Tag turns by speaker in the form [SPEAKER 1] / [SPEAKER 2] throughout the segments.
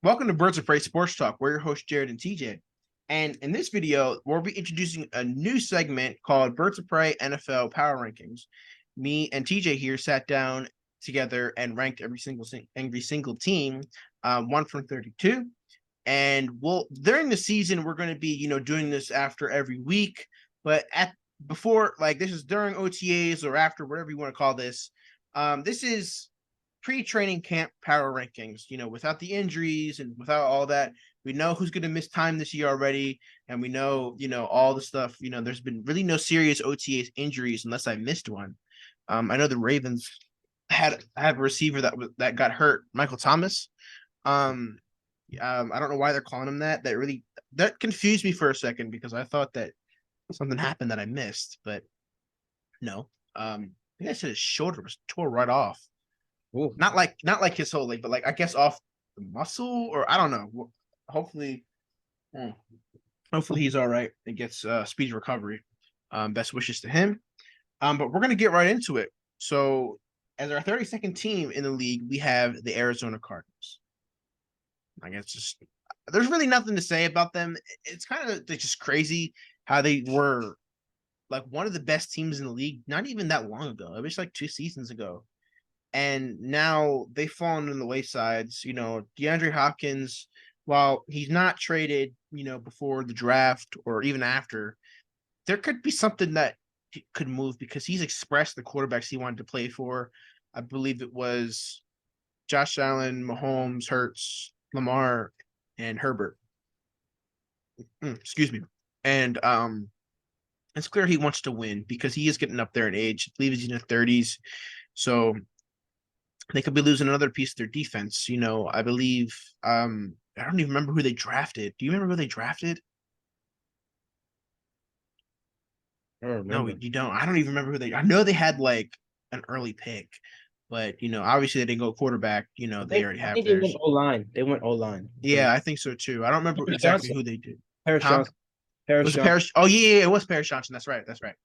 [SPEAKER 1] Welcome to Birds of Prey Sports Talk. We're your hosts, Jared and TJ. And in this video, we'll be introducing a new segment called Birds of Prey NFL Power Rankings. Me and TJ here sat down together and ranked every single team, 1 from 32. And we'll during the season, we're going to be doing this after every week. But at before, like, this is during OTAs or after, whatever you want to call this. This is pre-training camp power rankings, without the injuries and without all that. We know who's going to miss time this year already, and we know, all the stuff. There's been really no serious OTAs injuries unless I missed one. I know the Ravens had a receiver that got hurt, Michael Thomas. I don't know why they're calling him that. That confused me for a second because I thought that something happened that I missed, but no. I think I said his shoulder was tore right off.
[SPEAKER 2] Ooh.
[SPEAKER 1] Not like his whole leg, but like I guess off the muscle, or I don't know. Hopefully, hmm, hopefully he's all right and gets speedy recovery. Best wishes to him. But we're gonna get right into it. So, as our 32nd team in the league, we have the Arizona Cardinals. I guess just there's really nothing to say about them. It's kind of just crazy how they were like one of the best teams in the league not even that long ago. It was like 2 seasons ago, and now they've fallen in the waysides. DeAndre Hopkins, while he's not traded, before the draft or even after, there could be something that could move because he's expressed the quarterbacks he wanted to play for. I believe it was Josh Allen, Mahomes, Hurts, Lamar, and Herbert. Excuse me. And it's clear he wants to win because he is getting up there in age. I believe he's in the 30s. So they could be losing another piece of their defense. I believe I don't even remember who they drafted. Do you remember who they drafted?
[SPEAKER 2] I don't
[SPEAKER 1] No,
[SPEAKER 2] remember.
[SPEAKER 1] you don't. I don't even remember who they. I know they had like an early pick, but obviously they didn't go quarterback.
[SPEAKER 2] I
[SPEAKER 1] They
[SPEAKER 2] think
[SPEAKER 1] already
[SPEAKER 2] I
[SPEAKER 1] have
[SPEAKER 2] think they went
[SPEAKER 1] theirs.
[SPEAKER 2] O line. They went O line.
[SPEAKER 1] Yeah, I think so too. I don't remember
[SPEAKER 2] Paris
[SPEAKER 1] exactly
[SPEAKER 2] Johnson.
[SPEAKER 1] who they did.
[SPEAKER 2] Paris
[SPEAKER 1] Huh?
[SPEAKER 2] Johnson. Paris
[SPEAKER 1] Was it
[SPEAKER 2] Johnson.
[SPEAKER 1] Paris? Oh yeah, it was Paris Johnson. That's right. That's right.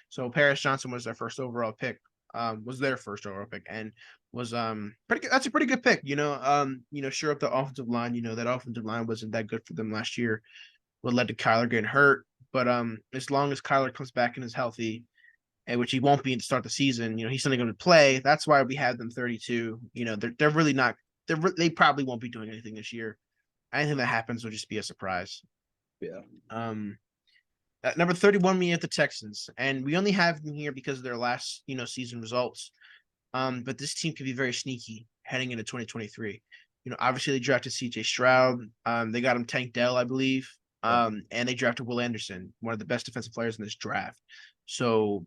[SPEAKER 1] So Paris Johnson was their first overall pick. Was their first overall pick and was pretty good. That's a pretty good pick. Sure up the offensive line. That offensive line wasn't that good for them last year. What led to Kyler getting hurt. But as long as Kyler comes back and is healthy, and which he won't be to start the season, he's still going to play. That's why we have them 32. They're really not. They probably won't be doing anything this year. Anything that happens will just be a surprise.
[SPEAKER 2] Yeah.
[SPEAKER 1] At number 31, we have the Texans, and we only have them here because of their last, season results. But this team could be very sneaky heading into 2023. Obviously they drafted CJ Stroud. They got him Tank Dell, I believe.
[SPEAKER 2] Yeah.
[SPEAKER 1] And they drafted Will Anderson, one of the best defensive players in this draft. So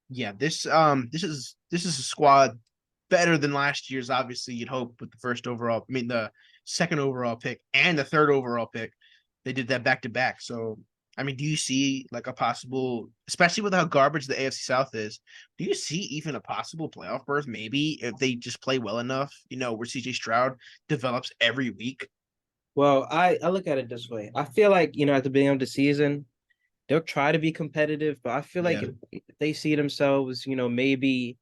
[SPEAKER 1] yeah, this is a squad better than last year's. Obviously, you'd hope with the the second overall pick and the third overall pick, they did that back to back. So, I mean, do you see like a possible, especially with how garbage the AFC South is? Do you see even a possible playoff berth? Maybe if they just play well enough, where CJ Stroud develops every week.
[SPEAKER 2] Well, I look at it this way. I feel like, at the beginning of the season, they'll try to be competitive, but I feel like
[SPEAKER 1] Yeah.
[SPEAKER 2] if they see themselves, maybe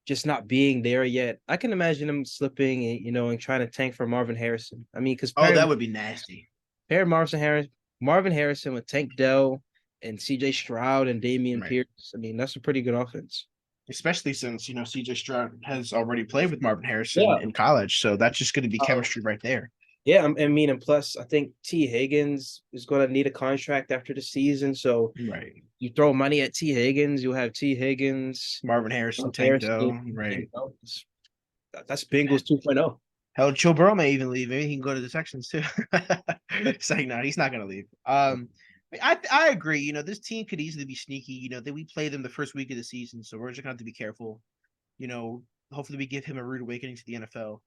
[SPEAKER 2] just not being there yet, I can imagine them slipping and, and trying to tank for Marvin Harrison. I mean, because
[SPEAKER 1] Oh, that would be nasty.
[SPEAKER 2] pair Marvin Harrison with Tank Dell and CJ Stroud and Damian
[SPEAKER 1] Right.
[SPEAKER 2] Pierce. I mean, that's a pretty good offense.
[SPEAKER 1] Especially since CJ Stroud has already played with Marvin Harrison
[SPEAKER 2] Yeah.
[SPEAKER 1] in college, so that's just going to be
[SPEAKER 2] Uh,
[SPEAKER 1] chemistry right there.
[SPEAKER 2] yeah, I mean, and plus, I think T. Higgins is going to need a contract after the season. So
[SPEAKER 1] Right.
[SPEAKER 2] you throw money at T. Higgins, you'll have T. Higgins,
[SPEAKER 1] Marvin Harrison, Tank
[SPEAKER 2] Harrison.
[SPEAKER 1] Dell. Right.
[SPEAKER 2] That's Bengals 2.0.
[SPEAKER 1] Hell, Joe Burrow may even leave. Maybe he can go to the Texans too. It's like, no, he's not going to leave. I agree. This team could easily be sneaky. That we play them the first week of the season, so we're just going to have to be careful. Hopefully we give him a rude awakening to the NFL.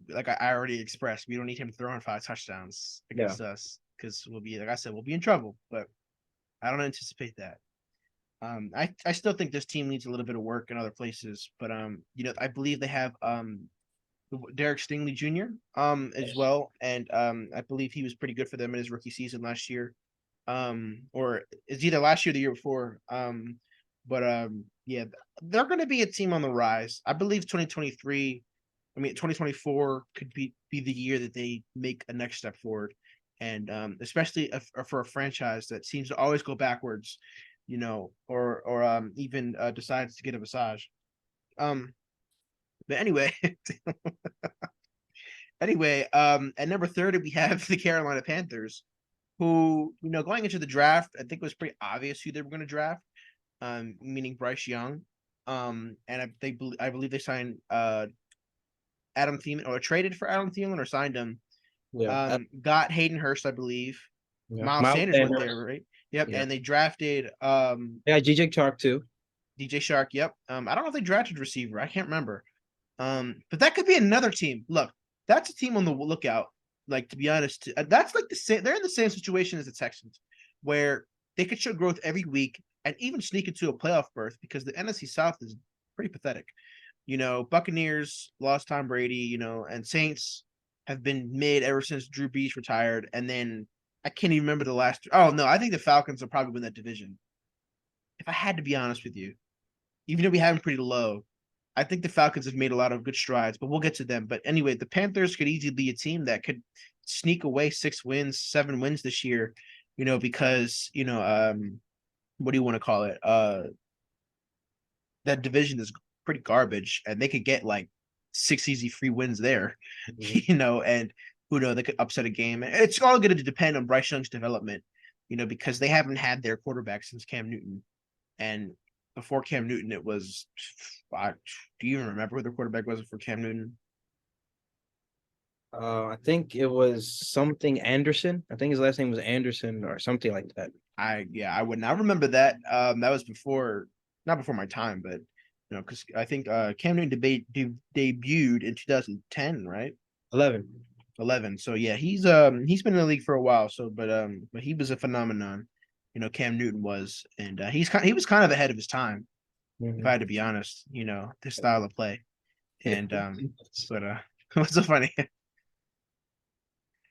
[SPEAKER 1] Like I already expressed, we don't need him throwing 5 touchdowns
[SPEAKER 2] Yeah.
[SPEAKER 1] against us because we'll be, like I said, we'll be in trouble. But I don't anticipate that. I still think this team needs a little bit of work in other places, but I believe they have Derek Stingley Jr. As
[SPEAKER 2] Yes.
[SPEAKER 1] well, and I believe he was pretty good for them in his rookie season last year. Or it's either last year or the year before. But yeah, they're going to be a team on the rise. I believe 2023. I mean, 2024 could be the year that they make a next step forward, and especially for a franchise that seems to always go backwards, or even decides to get a massage. Um, but anyway, at number 30 we have the Carolina Panthers, who going into the draft, I think it was pretty obvious who they were going to draft, meaning Bryce Young, and I believe they signed Adam Thielen, or traded for Adam Thielen, or signed him.
[SPEAKER 2] Yeah.
[SPEAKER 1] Got Hayden Hurst, I believe.
[SPEAKER 2] Yeah.
[SPEAKER 1] Miles
[SPEAKER 2] Miles
[SPEAKER 1] Sanders went there,
[SPEAKER 2] Sanders.
[SPEAKER 1] right? Yep.
[SPEAKER 2] Yeah.
[SPEAKER 1] And they drafted
[SPEAKER 2] Yeah, GJ Chark too.
[SPEAKER 1] DJ Shark. Yep. I don't know if they drafted receiver. I can't remember. But that could be another team. Look, that's a team on the lookout. Like, to be honest, that's like the same. They're in the same situation as the Texans, where they could show growth every week and even sneak into a playoff berth, because the NFC South is pretty pathetic. Buccaneers lost Tom Brady, and Saints have been mid ever since Drew Brees retired. And then I can't even remember the last. Oh no, I think the Falcons will probably win that division. If I had to be honest with you, even though we have them pretty low, I think the Falcons have made a lot of good strides, but we'll get to them. But anyway, the Panthers could easily be a team that could sneak away 6 wins, 7 wins this year, because what do you want to call it? That division is pretty garbage, and they could get like 6 easy free wins there,
[SPEAKER 2] Mhm.
[SPEAKER 1] and who knows, they could upset a game. It's all going to depend on Bryce Young's development, because they haven't had their quarterback since Cam Newton, and before Cam Newton, it was. Do you even remember who the quarterback was for Cam Newton?
[SPEAKER 2] I think it was something Anderson. I think his last name was Anderson or something like that.
[SPEAKER 1] I would not remember that. That was before, not before my time, but because I think Cam Newton debuted in 2010, right?
[SPEAKER 2] 11.
[SPEAKER 1] 11. So yeah, he's been in the league for a while. So, but he was a phenomenon. Cam Newton was, and he was kind of ahead of his time, if I
[SPEAKER 2] Mhm.
[SPEAKER 1] had to be honest. His style of play,
[SPEAKER 2] Yeah.
[SPEAKER 1] and but what's so funny?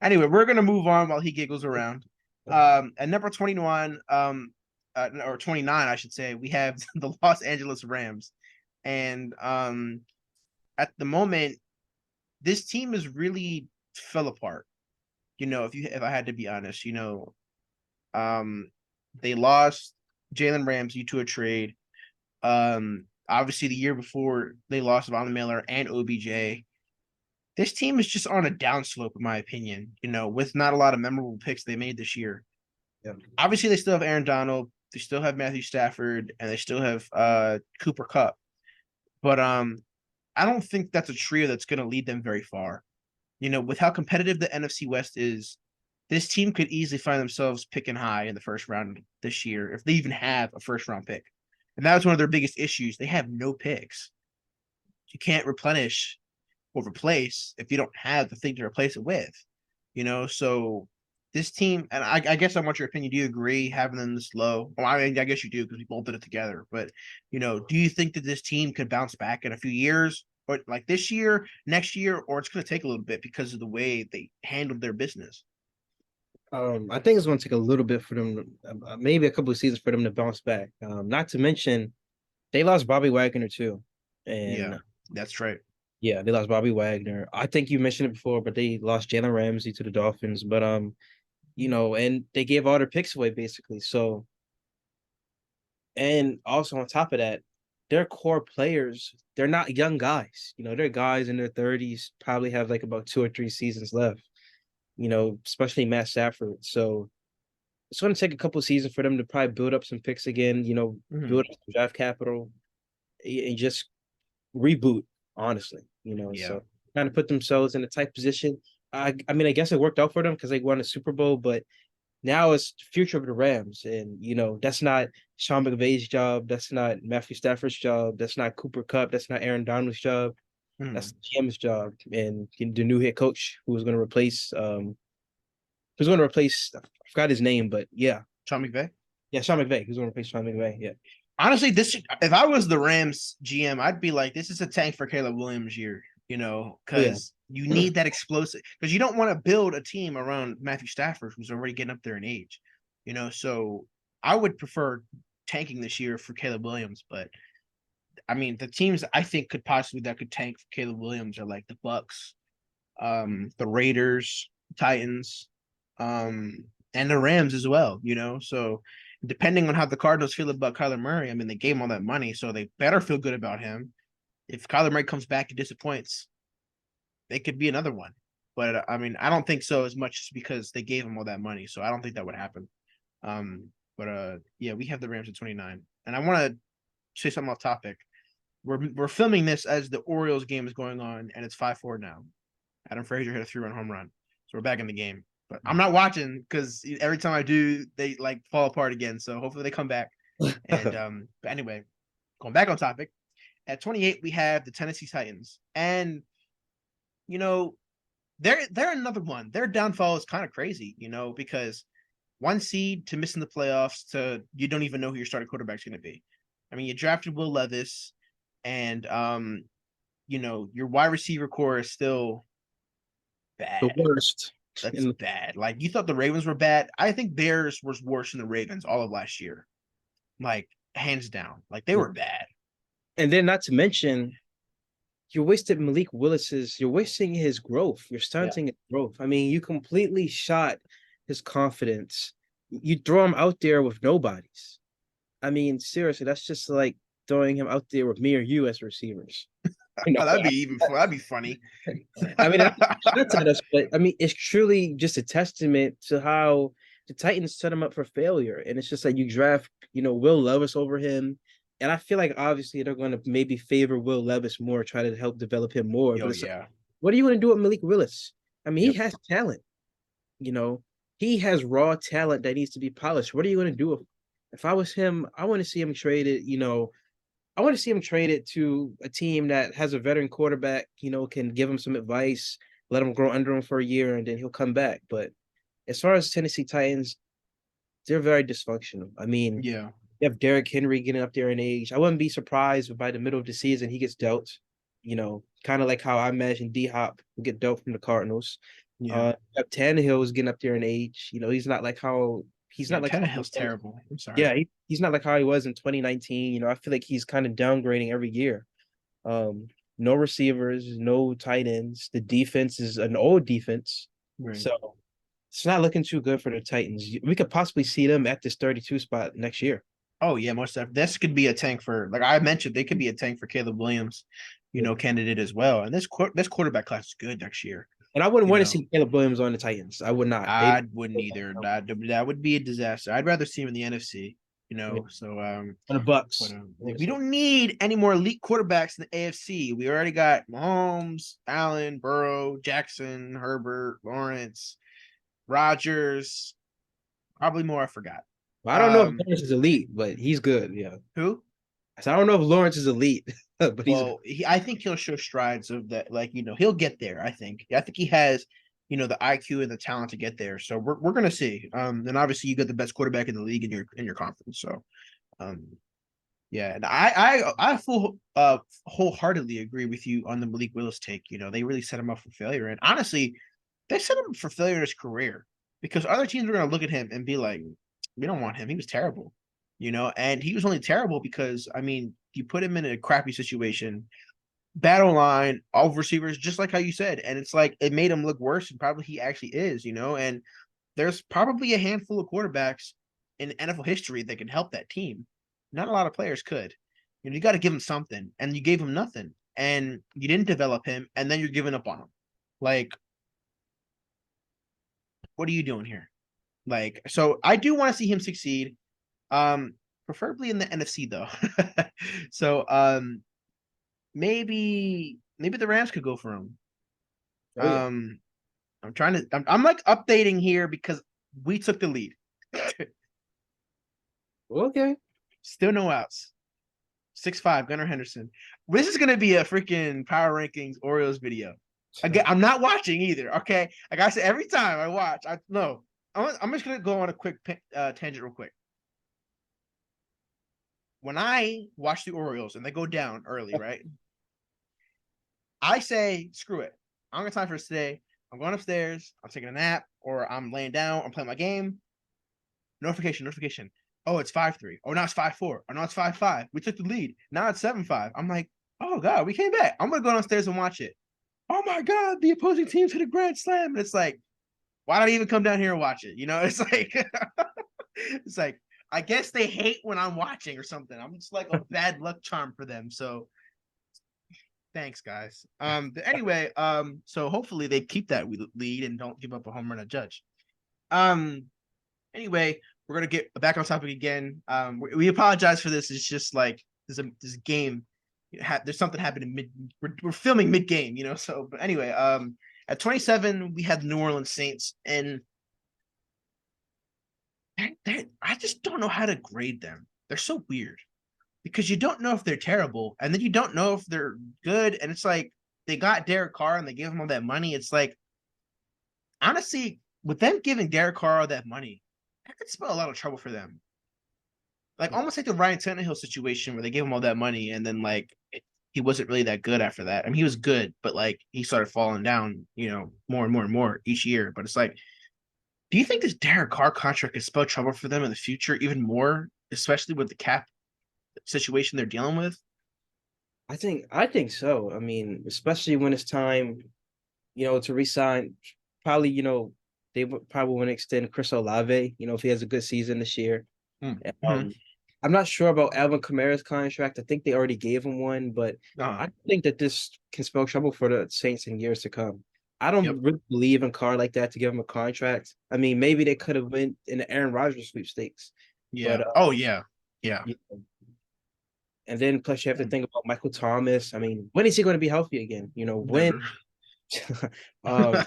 [SPEAKER 1] Anyway, we're gonna move on while he giggles around. At number 21, or 29, I should say, we have the Los Angeles Rams, and at the moment, this team is really fell apart. If I had to be honest, um, they lost Jalen Ramsey to a trade. Obviously, the year before they lost Von Miller and OBJ. This team is just on a downslope, in my opinion. With not a lot of memorable picks they made this year.
[SPEAKER 2] Yeah.
[SPEAKER 1] Obviously, they still have Aaron Donald, they still have Matthew Stafford, and they still have Cooper Kupp. But I don't think that's a trio that's going to lead them very far. With how competitive the NFC West is, this team could easily find themselves picking high in the first round this year, if they even have a first round pick. And that was one of their biggest issues. They have no picks. You can't replenish or replace if you don't have the thing to replace it with. So this team, and I guess I want your opinion. Do you agree having them this low? Well, I mean, I guess you do, because we bolted it together. But do you think that this team could bounce back in a few years, or like this year, next year, or it's going to take a little bit because of the way they handled their business?
[SPEAKER 2] I think it's going to take a little bit for them, maybe a couple of seasons for them to bounce back. Not to mention they lost Bobby Wagner too,
[SPEAKER 1] Yeah,
[SPEAKER 2] and
[SPEAKER 1] that's right.
[SPEAKER 2] yeah, they lost Bobby Wagner. I think you mentioned it before, but they lost Jalen Ramsey to the Dolphins. But and they gave all their picks away basically. So, and also on top of that, their core players, they're not young guys. They're guys in their 30s, probably have like about 2 or 3 seasons left. Especially Matt Stafford. So it's going to take a couple of seasons for them to probably build up some picks again.
[SPEAKER 1] Mhm.
[SPEAKER 2] Build up some draft capital and just reboot. Honestly,
[SPEAKER 1] Yeah.
[SPEAKER 2] so kind of put themselves in a tight position. I mean, I guess it worked out for them because they won a Super Bowl, but now it's the future of the Rams, and that's not Sean McVay's job. That's not Matthew Stafford's job. That's not Cooper Kupp. That's not Aaron Donald's job. That's
[SPEAKER 1] Mhm.
[SPEAKER 2] the GM's job, and the new head coach who was going to replace who's going to replace I forgot his name, but yeah,
[SPEAKER 1] Sean McVay.
[SPEAKER 2] yeah, Sean McVay. Who's going to replace Sean McVay? Yeah.
[SPEAKER 1] Honestly, if I was the Rams GM, I'd be like, this is a tank for Caleb Williams year,
[SPEAKER 2] Oh yeah.
[SPEAKER 1] because you need that explosive, because you don't want to build a team around Matthew Stafford, who's already getting up there in age, so I would prefer tanking this year for Caleb Williams, but I mean, the teams I think could possibly that could tank for Caleb Williams are like the Bucks, the Raiders, Titans, and the Rams as well. So depending on how the Cardinals feel about Kyler Murray, I mean, they gave him all that money, so they better feel good about him. If Kyler Murray comes back and disappoints, they could be another one. But I mean, I don't think so as much because they gave him all that money, so I don't think that would happen. Yeah, we have the Rams at 29, and I want to say something off topic. We're filming this as the Orioles game is going on, and it's 5-4 now. Adam Frazier hit a 3-run home run, so we're back in the game. But I'm not watching because every time I do, they like fall apart again. So hopefully they come back. And but anyway, going back on topic, at 28 we have the Tennessee Titans, and you know they're another one. Their downfall is kind of crazy, because one seed to missing the playoffs to you don't even know who your starting quarterback's going to be. I mean, you drafted Will Levis, and your wide receiver core is still
[SPEAKER 2] The
[SPEAKER 1] bad.
[SPEAKER 2] worst.
[SPEAKER 1] That's
[SPEAKER 2] And
[SPEAKER 1] bad. Like you thought the Ravens were bad. I think theirs was worse than the Ravens all of last year. Like hands down. Like they were bad.
[SPEAKER 2] and then not to mention, you're wasting his growth. You're
[SPEAKER 1] Yeah.
[SPEAKER 2] stunting his growth. I mean, you completely shot his confidence. You throw him out there with nobodies. I mean, seriously, that's just like throwing him out there with me or you as receivers. You know,
[SPEAKER 1] Oh, that'd be funny.
[SPEAKER 2] I mean, shots at us, but I mean, it's truly just a testament to how the Titans set him up for failure. And it's just like you draft, Will Levis over him. And I feel like obviously they're going to maybe favor Will Levis more, try to help develop him more. But
[SPEAKER 1] Yo,
[SPEAKER 2] it's like,
[SPEAKER 1] yeah.
[SPEAKER 2] what are you going to do with Malik Willis? I mean, he
[SPEAKER 1] Yep.
[SPEAKER 2] has talent, you know, he has raw talent that needs to be polished. What are you going to do with him? If I was him, I want to see him traded, I want to see him traded to a team that has a veteran quarterback, can give him some advice, let him grow under him for a year, and then he'll come back. But as far as Tennessee Titans, they're very dysfunctional. I mean,
[SPEAKER 1] Yeah.
[SPEAKER 2] you have Derrick Henry getting up there in age. I wouldn't be surprised if by the middle of the season he gets dealt, kind of like how I imagine D Hop will get dealt from the Cardinals.
[SPEAKER 1] Yeah.
[SPEAKER 2] Tannehill is getting up there in age. He's
[SPEAKER 1] Yeah.
[SPEAKER 2] not like
[SPEAKER 1] Tannehill's terrible. I'm sorry.
[SPEAKER 2] yeah, he's not like how he was in 2019. I feel like he's kind of downgrading every year. Um, no receivers, no tight ends. The defense is an old defense.
[SPEAKER 1] Right.
[SPEAKER 2] So it's not looking too good for the Titans. We could possibly see them at this 32 spot next year.
[SPEAKER 1] Oh yeah, most definitely. This could be a tank for like I mentioned, they could be a tank for Caleb Williams,
[SPEAKER 2] Yeah.
[SPEAKER 1] candidate as well. And this quarterback class is good next year.
[SPEAKER 2] And I wouldn't
[SPEAKER 1] You
[SPEAKER 2] want to
[SPEAKER 1] know,
[SPEAKER 2] see Caleb Williams on the Titans. I would not. They
[SPEAKER 1] I wouldn't either. That would be a disaster. I'd rather see him in the NFC. So
[SPEAKER 2] on the
[SPEAKER 1] but
[SPEAKER 2] Bucks.
[SPEAKER 1] we don't need any more elite quarterbacks in the AFC. We already got Mahomes, Allen, Burrow, Jackson, Herbert, Lawrence, Rodgers, probably more I forgot.
[SPEAKER 2] Well, I don't know if
[SPEAKER 1] Um,
[SPEAKER 2] Lawrence is elite, but he's good. Yeah.
[SPEAKER 1] who?
[SPEAKER 2] So I don't know if Lawrence is elite, but he's good.
[SPEAKER 1] Well, I think he'll show strides of that. Like he'll get there. I think he has, the IQ and the talent to get there. So we're gonna see. And obviously you got the best quarterback in the league in your conference. So, um, yeah, and I wholeheartedly agree with you on the Malik Willis take. They really set him up for failure, and honestly, they set him up for failure in his career because other teams are gonna look at him and be like, we don't want him. He was terrible. And he was only terrible because I mean, you put him in a crappy situation, battle line, all receivers, just like how you said, and it's like it made him look worse than probably he actually is. And there's probably a handful of quarterbacks in NFL history that can help that team. Not a lot of players could. You got to give him something, and you gave him nothing, and you didn't develop him, and then you're giving up on him. Like, what are you doing here? Like, so I do want to see him succeed. Um, Preferably in the NFC though. So maybe the Rams could go for him.
[SPEAKER 2] Oh yeah.
[SPEAKER 1] I'm like updating here because we took the lead.
[SPEAKER 2] Okay.
[SPEAKER 1] Still no outs. 6'5", Gunnar Henderson. This is gonna be a freaking power rankings Orioles video. Again, I'm not watching either. Okay, like I said, every time I watch, I'm just gonna go on a quick tangent real quick. When I watch the Orioles and they go down early, right? I say, screw it. I don't got time for this today. I'm going upstairs. I'm taking a nap, or I'm laying down. I'm playing my game. Notification. oh, it's 5-3. Oh, now it's 5-4. Oh, now it's 5-5. We took the lead. Now it's 7-5. I'm like, oh God, we came back. I'm gonna go downstairs and watch it. Oh my God, the opposing team to the grand slam. And it's like, why don't I even come down here and watch it? It's like it's like I guess they hate when I'm watching or something. I'm just like a bad luck charm for them. So thanks, guys. Anyway, so hopefully they keep that lead and don't give up a home run to Judge. Um, anyway, we're gonna get back on topic again. We apologize for this. It's just like this game. There's something happening mid. We're filming mid game, So, but anyway, at 27 we have the New Orleans Saints, and I just don't know how to grade them. They're so weird because you don't know if they're terrible, and then you don't know if they're good, and it's like they got Derek Carr and they gave him all that money. It's like honestly, with them giving Derek Carr all that money, that could spell a lot of trouble for them. Like almost like the Ryan Tannehill situation where they gave him all that money and then he wasn't really that good after that. I mean, he was good, but like he started falling down, more and more and more each year. But it's like, do you think this Derek Carr contract could spell trouble for them in the future even more, especially with the cap situation they're dealing with?
[SPEAKER 2] I think so. I mean, especially when it's time, to resign. Probably, they would probably want to extend Chris Olave. If he has a good season this year.
[SPEAKER 1] Mm-hmm.
[SPEAKER 2] I'm not sure about Alvin Kamara's contract. I think they already gave him one, but
[SPEAKER 1] Uh-huh.
[SPEAKER 2] I think that this can spell trouble for the Saints in years to come. I don't
[SPEAKER 1] Yep.
[SPEAKER 2] really believe in Carr like that to give him a contract. I mean, maybe they could have went in the Aaron Rodgers sweepstakes,
[SPEAKER 1] Yeah.
[SPEAKER 2] but
[SPEAKER 1] Oh yeah. Yeah.
[SPEAKER 2] you know, and then plus you have to
[SPEAKER 1] Mm.
[SPEAKER 2] think about Michael Thomas. I mean, when is he going to be healthy again? When
[SPEAKER 1] Never.
[SPEAKER 2] um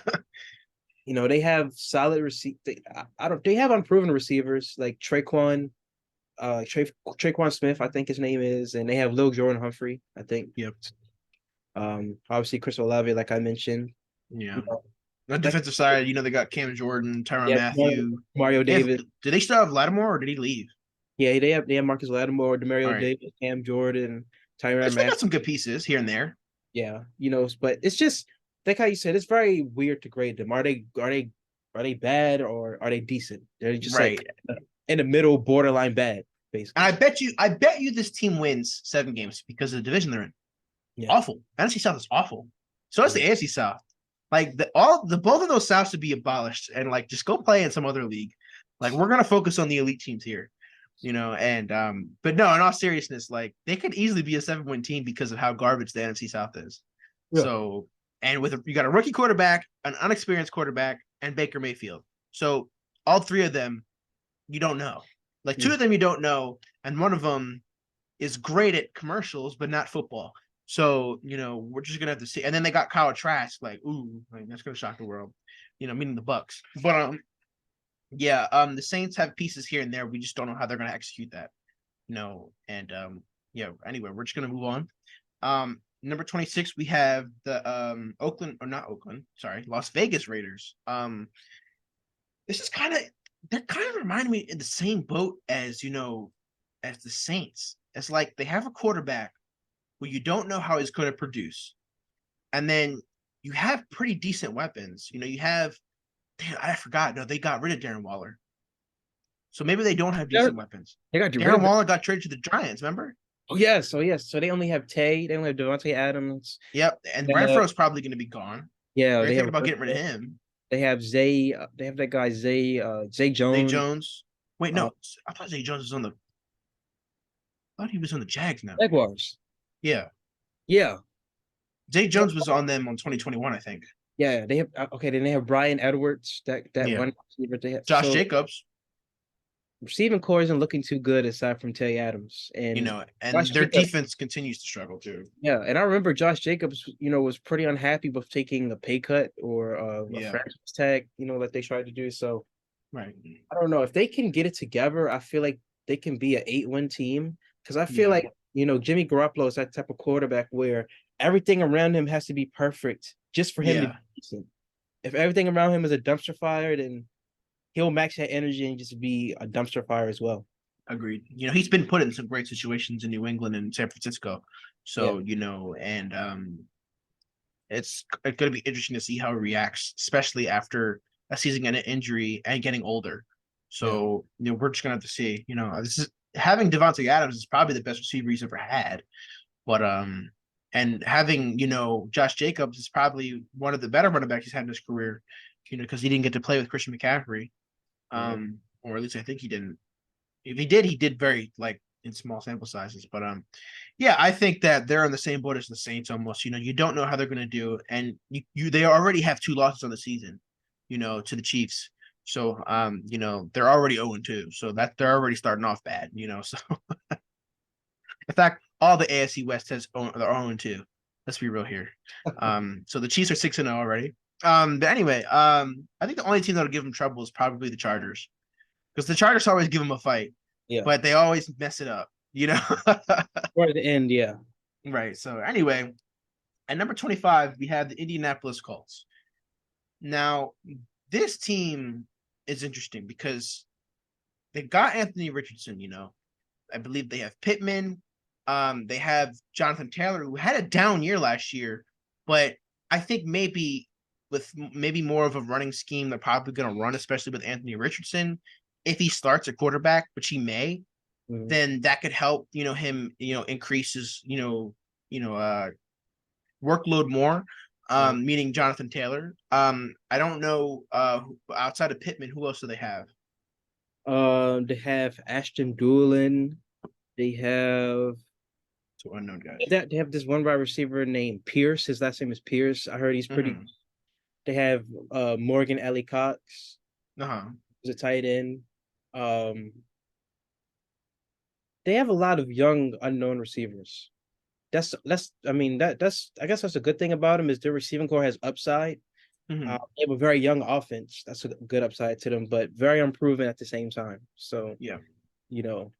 [SPEAKER 2] they have solid receive. I don't. They have unproven receivers like Traquan Smith, I think his name is, and they have Lil Jordan Humphrey, I think.
[SPEAKER 1] Yep.
[SPEAKER 2] Obviously Chris Olave, like I mentioned.
[SPEAKER 1] Yeah.
[SPEAKER 2] You know,
[SPEAKER 1] On the
[SPEAKER 2] like
[SPEAKER 1] defensive side, they got Cam Jordan, Tyrann
[SPEAKER 2] yeah,
[SPEAKER 1] Mathieu.
[SPEAKER 2] Mario Davis.
[SPEAKER 1] Do they still have Lattimore or did he leave?
[SPEAKER 2] Yeah, they have Marcus Lattimore,
[SPEAKER 1] All
[SPEAKER 2] Demario
[SPEAKER 1] right.
[SPEAKER 2] Davis, Cam Jordan,
[SPEAKER 1] They
[SPEAKER 2] Tyrann
[SPEAKER 1] still
[SPEAKER 2] Matthew.
[SPEAKER 1] got some good pieces here and there.
[SPEAKER 2] Yeah, but it's just like how you said, it's very weird to grade them. Are they bad or are they decent? They're just like
[SPEAKER 1] Right.
[SPEAKER 2] in the middle, borderline bad,
[SPEAKER 1] And
[SPEAKER 2] basically.
[SPEAKER 1] I bet you this team wins 7 games because of the division they're in.
[SPEAKER 2] Yeah.
[SPEAKER 1] Awful. NFC South is awful. So is
[SPEAKER 2] Yeah.
[SPEAKER 1] the AFC South. Like the both of those Souths should be abolished and like just go play in some other league. Like we're gonna focus on the elite teams here, and but no, in all seriousness, like they could easily be a 7-win team because of how garbage the NFC South is.
[SPEAKER 2] Yeah.
[SPEAKER 1] So and you got a rookie quarterback, an unexperienced quarterback, and Baker Mayfield. So all three of them you don't know. Like two
[SPEAKER 2] Mm.
[SPEAKER 1] of them you don't know, and one of them is great at commercials, but not football. So, we're just gonna have to see. And then they got Kyle Trask, like, ooh, like that's gonna shock the world, meaning the Bucks. But yeah, the Saints have pieces here and there. We just don't know how they're gonna execute that, and yeah, anyway, we're just gonna move on. Number 26, we have the Oakland, or not Oakland, sorry, Las Vegas Raiders. This is they're kind of reminding me in the same boat as as the Saints. It's like they have a quarterback where you don't know how he's going to produce, and then you have pretty decent weapons. You have. Damn, I forgot. No, they got rid of Darren Waller, so maybe they don't have
[SPEAKER 2] They're-
[SPEAKER 1] decent weapons.
[SPEAKER 2] They got rid
[SPEAKER 1] Darren
[SPEAKER 2] of.
[SPEAKER 1] Waller got traded to the Giants. Remember?
[SPEAKER 2] Oh yes, so they only have Tay, they only have Devontae Adams.
[SPEAKER 1] Yep. And
[SPEAKER 2] They have,
[SPEAKER 1] Renfro's probably going to be gone.
[SPEAKER 2] yeah,
[SPEAKER 1] They're
[SPEAKER 2] they
[SPEAKER 1] thinking
[SPEAKER 2] have
[SPEAKER 1] about getting rid of him.
[SPEAKER 2] they have Zay, they have that guy Zay
[SPEAKER 1] Zay
[SPEAKER 2] Jones.
[SPEAKER 1] Jones. Wait,
[SPEAKER 2] Uh,
[SPEAKER 1] no, I thought Zay Jones was on the. I thought he was on the Jags now.
[SPEAKER 2] Jaguars.
[SPEAKER 1] Yeah,
[SPEAKER 2] Yeah,
[SPEAKER 1] Zay
[SPEAKER 2] yeah,
[SPEAKER 1] Jones was on them on 2021, I think.
[SPEAKER 2] yeah. They have okay. Then they have Brian Edwards, that
[SPEAKER 1] Yeah,
[SPEAKER 2] one receiver they have.
[SPEAKER 1] Josh
[SPEAKER 2] So
[SPEAKER 1] Jacobs.
[SPEAKER 2] receiving core isn't looking too good aside from Tay Adams and Josh
[SPEAKER 1] And their
[SPEAKER 2] Jacobs.
[SPEAKER 1] defense continues to struggle too.
[SPEAKER 2] Yeah, and I remember Josh Jacobs, was pretty unhappy with taking a pay cut or a
[SPEAKER 1] Yeah,
[SPEAKER 2] franchise tag, that they tried to do. So
[SPEAKER 1] right.
[SPEAKER 2] I don't know if they can get it together. I feel like they can be an 8-win team because I feel
[SPEAKER 1] Yeah,
[SPEAKER 2] like Jimmy Garoppolo is that type of quarterback where everything around him has to be perfect just for him to be
[SPEAKER 1] yeah,
[SPEAKER 2] decent. If everything around him is a dumpster fire, then he'll max that energy and just be a dumpster fire as well.
[SPEAKER 1] agreed. He's been put in some great situations in New England and San Francisco.
[SPEAKER 2] Yeah,
[SPEAKER 1] So, and it's going to be interesting to see how he reacts, especially after a season and an injury and getting older.
[SPEAKER 2] Yeah.
[SPEAKER 1] So, we're just gonna have to see. This is having Devontae Adams is probably the best receiver he's ever had. But and having Josh Jacobs is probably one of the better running backs he's had in his career. Because he didn't get to play with Christian McCaffrey.
[SPEAKER 2] Yeah.
[SPEAKER 1] Or at least I think he didn't. If he did very like in small sample sizes. But yeah, I think that they're in the same boat as the Saints almost. You don't know how they're gonna do, and they already have 2 losses on the season, to the Chiefs. So they're already 0-2. So that they're already starting off bad. So in fact, all the AFC West they're 0-2. Let's be real here. So the Chiefs are 6-0 already. But anyway, I think the only team that'll give them trouble is probably the Chargers. Because the Chargers always give them a fight,
[SPEAKER 2] Yeah.
[SPEAKER 1] but they always mess it up.
[SPEAKER 2] Toward the end, yeah.
[SPEAKER 1] Right. So anyway, at number 25, we have the Indianapolis Colts. Now, this team is interesting because they got Anthony Richardson. I believe they have Pittman. They have Jonathan Taylor, who had a down year last year, but I think maybe with maybe more of a running scheme, they're probably going to run, especially with Anthony Richardson. If he starts a quarterback, which he may,
[SPEAKER 2] Mhm.
[SPEAKER 1] then that could help, him, increase his, workload more.
[SPEAKER 2] Yeah.
[SPEAKER 1] Meaning Jonathan Taylor. I don't know outside of Pittman, who else do they have?
[SPEAKER 2] They have Ashton Doolin. They have
[SPEAKER 1] So unknown guys.
[SPEAKER 2] they have this one wide receiver named Pierce. His last name is Pierce. I heard he's pretty.
[SPEAKER 1] Mm-hmm.
[SPEAKER 2] They have Morgan Ellie Cox,
[SPEAKER 1] Uh-huh.
[SPEAKER 2] who's a tight end. Um, they have a lot of young unknown receivers. That's I mean that's I guess that's a good thing about them is their receiving core has upside.
[SPEAKER 1] Mm-hmm.
[SPEAKER 2] They have a very young offense. That's a good upside to them, but very unproven at the same time. So
[SPEAKER 1] Yeah.
[SPEAKER 2] you know,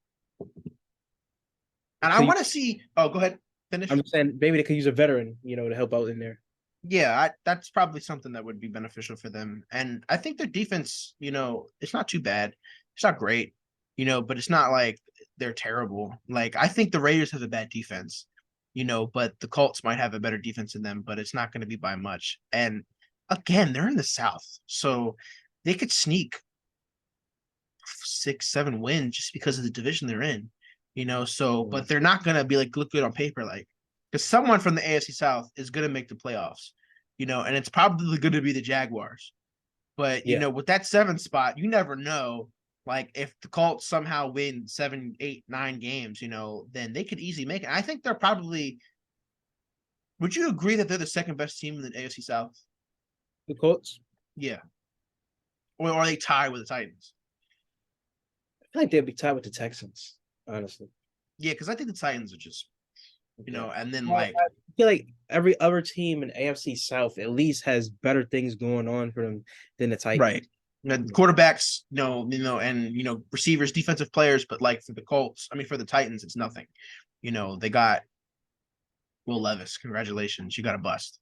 [SPEAKER 1] And I
[SPEAKER 2] could
[SPEAKER 1] want to see. Oh, go ahead.
[SPEAKER 2] I'm
[SPEAKER 1] Finish.
[SPEAKER 2] just saying maybe they could use a veteran, to help out in there.
[SPEAKER 1] Yeah, that's probably something that would be beneficial for them. And I think their defense, it's not too bad. It's not great, but it's not like they're terrible. Like I think the Raiders have a bad defense, but the Colts might have a better defense than them, but it's not going to be by much. And again, they're in the South, so they could sneak 6, 7 wins just because of the division they're in. So,
[SPEAKER 2] Yeah.
[SPEAKER 1] but they're not gonna be like look good on paper, like because someone from the AFC South is gonna make the playoffs, and it's probably gonna be the Jaguars. But
[SPEAKER 2] Yeah.
[SPEAKER 1] with that 7th spot, you never know. Like if the Colts somehow win 7, 8, 9 games, then they could easily make it. I think they're probably. Would you agree that they're the second best team in the AFC South?
[SPEAKER 2] The Colts.
[SPEAKER 1] Yeah, or are they tied with the Titans?
[SPEAKER 2] I feel like they'd be tied with the Texans, honestly.
[SPEAKER 1] Yeah, because I think the Titans are just,
[SPEAKER 2] Yeah.
[SPEAKER 1] and then
[SPEAKER 2] Well,
[SPEAKER 1] like
[SPEAKER 2] I feel like every other team in AFC South at least has better things going on for them than the Titans.
[SPEAKER 1] right. Quarterbacks, and receivers, defensive players, but like for the Colts, I mean for the Titans, it's nothing. They got Will Levis. Congratulations, you got a bust.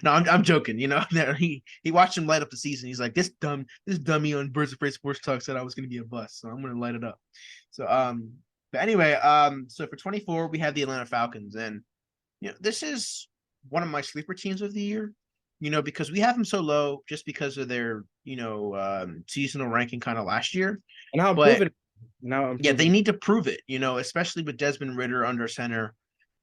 [SPEAKER 1] No, I'm joking. He watched him light up the season. He's like, this dummy on Birds of Prey Sports Talk said I was gonna be a bust, so I'm gonna light it up. So but anyway, so for 24, we have the Atlanta Falcons, and this is one of my sleeper teams of the year. Because we have them so low just because of their, seasonal ranking kind of last year.
[SPEAKER 2] And now I'm
[SPEAKER 1] But
[SPEAKER 2] proving it. Now I'm
[SPEAKER 1] yeah, they
[SPEAKER 2] proving
[SPEAKER 1] need to prove it, especially with Desmond Ritter under center.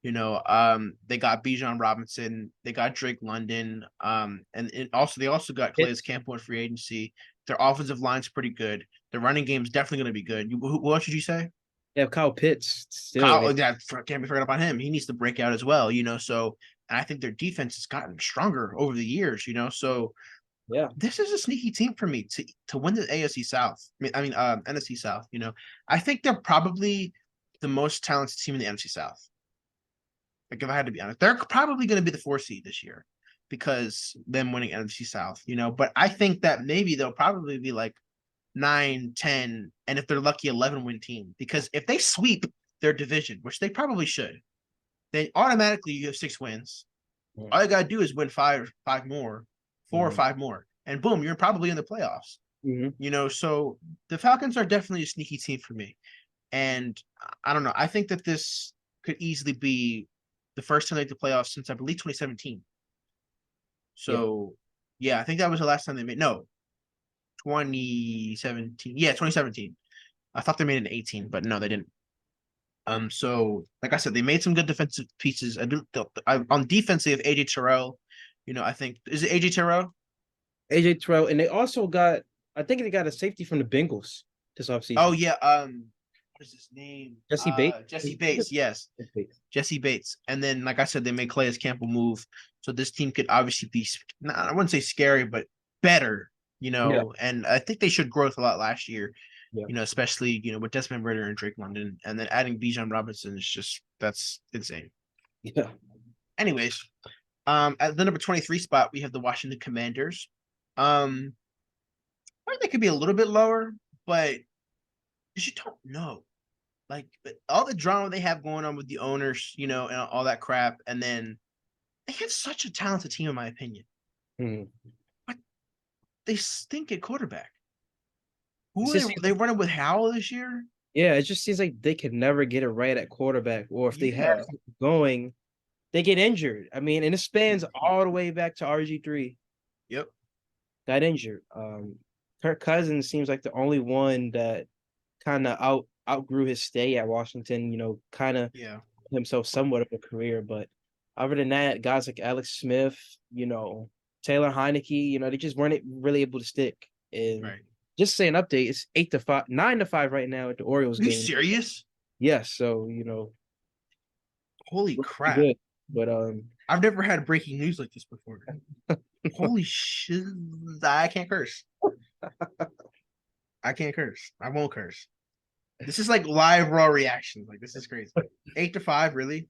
[SPEAKER 1] They got Bijan Robinson, they got Drake London, and also they also got Calais
[SPEAKER 2] it.
[SPEAKER 1] Campbell in free agency. Their offensive line's pretty good. The running game's definitely going to be good. What should you say?
[SPEAKER 2] They have Kyle Pitts still.
[SPEAKER 1] Kyle, yeah, can't be forgot about him. He needs to break out as well. So, and I think their defense has gotten stronger over the years. So
[SPEAKER 2] Yeah.
[SPEAKER 1] this is a sneaky team for me to win the AFC South. I mean, NFC South. I think they're probably the most talented team in the NFC South. Like if I had to be honest, they're probably going to be the 4 seed this year because them winning NFC South. But I think that maybe they'll probably be like 9, 10, and if they're lucky, 11-win team. Because if they sweep their division, which they probably should, then automatically you have 6 wins. All you gotta do is win five more, 4 or 5 more, and boom, you're probably in the playoffs. So the Falcons are definitely a sneaky team for me. And I don't know. I think that this could easily be the first time they made the playoffs since I believe 2017.
[SPEAKER 2] Yeah.
[SPEAKER 1] So yeah, I think that was the last time they made. No, 2017. Yeah, 2017. I thought they made it in 18, but no, they didn't. So like I said, they made some good defensive pieces. On defense, they have AJ Terrell. I think is it AJ Terrell?
[SPEAKER 2] AJ Terrell, and they also got, I think they got a safety from the Bengals this
[SPEAKER 1] Oh
[SPEAKER 2] offseason.
[SPEAKER 1] yeah. What is his name?
[SPEAKER 2] Jesse Bates.
[SPEAKER 1] Jesse Bates. Yes, Jesse Bates. And then, like I said, they made Calais Campbell move. So this team could obviously be, I wouldn't say scary, but better.
[SPEAKER 2] Yeah,
[SPEAKER 1] And I think they showed growth a lot last year.
[SPEAKER 2] yeah,
[SPEAKER 1] Especially with Desmond Ritter and Drake London, and then adding Bijan Robinson is just that's insane.
[SPEAKER 2] yeah.
[SPEAKER 1] Anyways, at the number 23 spot, we have the Washington Commanders. I think they could be a little bit lower, but you just don't know. Like all the drama they have going on with the owners, and all that crap, and then they have such a talented team, in my opinion.
[SPEAKER 2] Mhm.
[SPEAKER 1] But they stink at quarterback.
[SPEAKER 2] It
[SPEAKER 1] Who
[SPEAKER 2] just
[SPEAKER 1] are
[SPEAKER 2] seems
[SPEAKER 1] they
[SPEAKER 2] like,
[SPEAKER 1] running with Howell this year?
[SPEAKER 2] yeah, it just seems like they could never get it right at quarterback, or if they have
[SPEAKER 1] Yeah.
[SPEAKER 2] something going, they get injured. I mean, and it spans all the way back to RG3
[SPEAKER 1] Yep.
[SPEAKER 2] got injured. Kirk Cousins seems like the only one that kind of outgrew his stay at Washington. Kind of
[SPEAKER 1] Yeah.
[SPEAKER 2] himself somewhat of a career, but other than that, guys like Alex Smith, Taylor Heineke, they just weren't really able to stick. And
[SPEAKER 1] Right.
[SPEAKER 2] just to say an update, it's 8-5, 9-5 right now at the Orioles
[SPEAKER 1] Are you
[SPEAKER 2] game.
[SPEAKER 1] serious?
[SPEAKER 2] Yes, so
[SPEAKER 1] Holy
[SPEAKER 2] looks pretty
[SPEAKER 1] crap.
[SPEAKER 2] good. But
[SPEAKER 1] I've never had breaking news like this before. Holy shit. I can't curse. I can't curse. I won't curse. This is like live raw reactions. Like this is crazy. 8-5, really?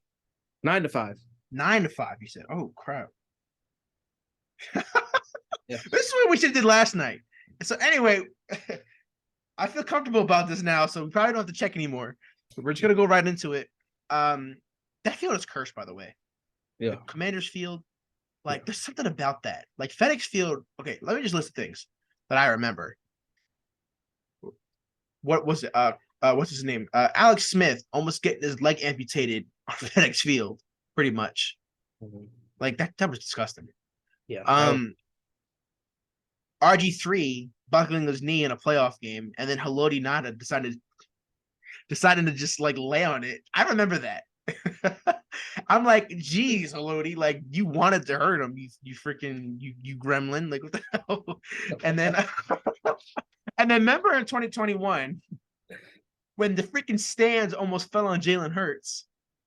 [SPEAKER 2] 9-5.
[SPEAKER 1] 9-5, you said. Oh crap.
[SPEAKER 2] Yeah.
[SPEAKER 1] This is what we should have did last night. So anyway, I feel comfortable about this now, so we probably don't have to check anymore. We're just gonna go right into it. That field is cursed, by the way. The
[SPEAKER 2] Yeah.
[SPEAKER 1] Commanders field,
[SPEAKER 2] Yeah.
[SPEAKER 1] like there's something about that. Like FedEx Field. Okay, let me just list the things that I remember. What was it? What's his name? Alex Smith almost getting his leg amputated on FedEx Field, pretty much.
[SPEAKER 2] Mhm.
[SPEAKER 1] Like that was disgusting.
[SPEAKER 2] Yeah. That was,
[SPEAKER 1] Um, RG3 buckling his knee in a playoff game, and then Haloti Nada decided to just like lay on it. I remember that. I'm like, geez, Haloti, like you wanted to hurt him, you freaking you gremlin, like what the hell? And then and then remember in 2021 when the freaking stands almost fell on Jalen Hurts,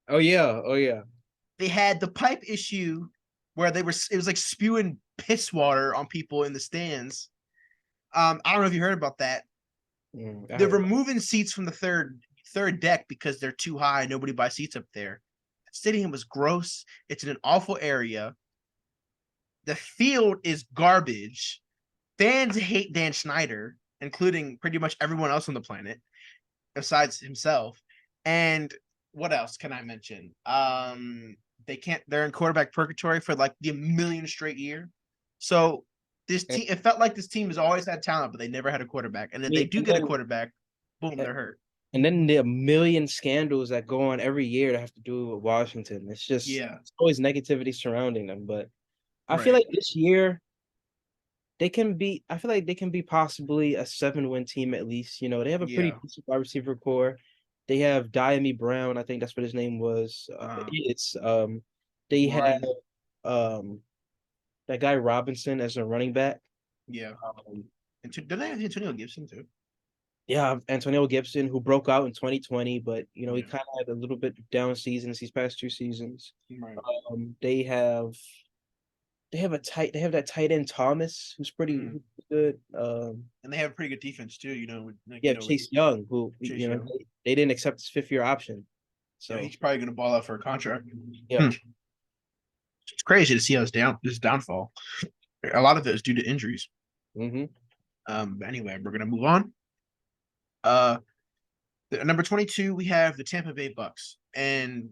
[SPEAKER 2] oh yeah. Oh yeah.
[SPEAKER 1] they had the pipe issue where it was like spewing piss water on people in the stands. I don't know if you heard about that.
[SPEAKER 2] I
[SPEAKER 1] They're
[SPEAKER 2] heard about
[SPEAKER 1] removing seats from the third deck because they're too high. Nobody buys seats up there. That stadium was gross. It's in an awful area. The field is garbage. Fans hate Dan Snyder, including pretty much everyone else on the planet besides himself. And what else can I mention? They're in quarterback purgatory for like the million straight year. So this
[SPEAKER 2] it.
[SPEAKER 1] team, it felt like this team has always had talent, but they never had a quarterback. And then they do
[SPEAKER 2] And
[SPEAKER 1] get a
[SPEAKER 2] then
[SPEAKER 1] quarterback, boom, they're hurt.
[SPEAKER 2] and then the million scandals that go on every year that have to do with Washington.
[SPEAKER 1] Yeah,
[SPEAKER 2] It's always negativity surrounding them. But I feel
[SPEAKER 1] right.
[SPEAKER 2] like this year I feel like they can be possibly a 7-win team at least. They have a pretty
[SPEAKER 1] Yeah.
[SPEAKER 2] decent wide receiver core. They have Diami Brown, I think that's what his name was. It's they have
[SPEAKER 1] Warren.
[SPEAKER 2] um that guy Robinson as a running back.
[SPEAKER 1] Yeah.
[SPEAKER 2] Um,
[SPEAKER 1] And did they have Antonio Gibson too?
[SPEAKER 2] yeah, Antonio Gibson, who broke out in 2020, but he
[SPEAKER 1] Yeah.
[SPEAKER 2] kind of had a little bit down seasons these past 2 seasons.
[SPEAKER 1] Right.
[SPEAKER 2] Um, they have they have that tight end Thomas,
[SPEAKER 1] Mm.
[SPEAKER 2] who's good.
[SPEAKER 1] And they have a pretty good defense too, with
[SPEAKER 2] Yeah, Chase Young, who
[SPEAKER 1] Chase Young.
[SPEAKER 2] they didn't accept his 5th-year option.
[SPEAKER 1] Yeah,
[SPEAKER 2] So
[SPEAKER 1] he's probably gonna ball out for a contract.
[SPEAKER 2] yeah,
[SPEAKER 1] Hmm. It's crazy to see his downfall. A lot of it is due to injuries.
[SPEAKER 2] hmm
[SPEAKER 1] But anyway, we're gonna move on. Uh, number 22, we have the Tampa Bay Bucks, and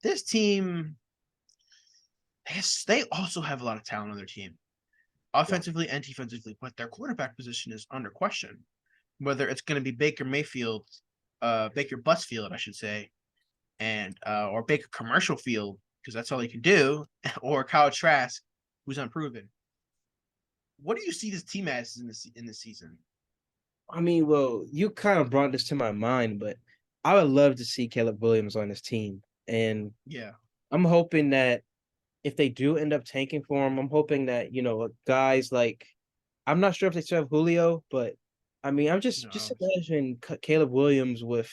[SPEAKER 1] this team, they also have a lot of talent on their team,
[SPEAKER 2] yeah,
[SPEAKER 1] offensively and defensively, but their quarterback position is under question. Whether it's going to be Baker Mayfield, Baker Busfield, I should say, and or Baker Commercial Field because that's all he can do, or Kyle Trask, who's unproven. what do you see this team as in the season?
[SPEAKER 2] I mean, well, you kind of brought this to my mind, but I would love to see Caleb Williams on this team. And
[SPEAKER 1] Yeah,
[SPEAKER 2] I'm hoping that if they do end up tanking for him, I'm hoping that, guys like I'm not sure if they still have Julio, but I mean, I'm just
[SPEAKER 1] no,
[SPEAKER 2] imagine Caleb Williams with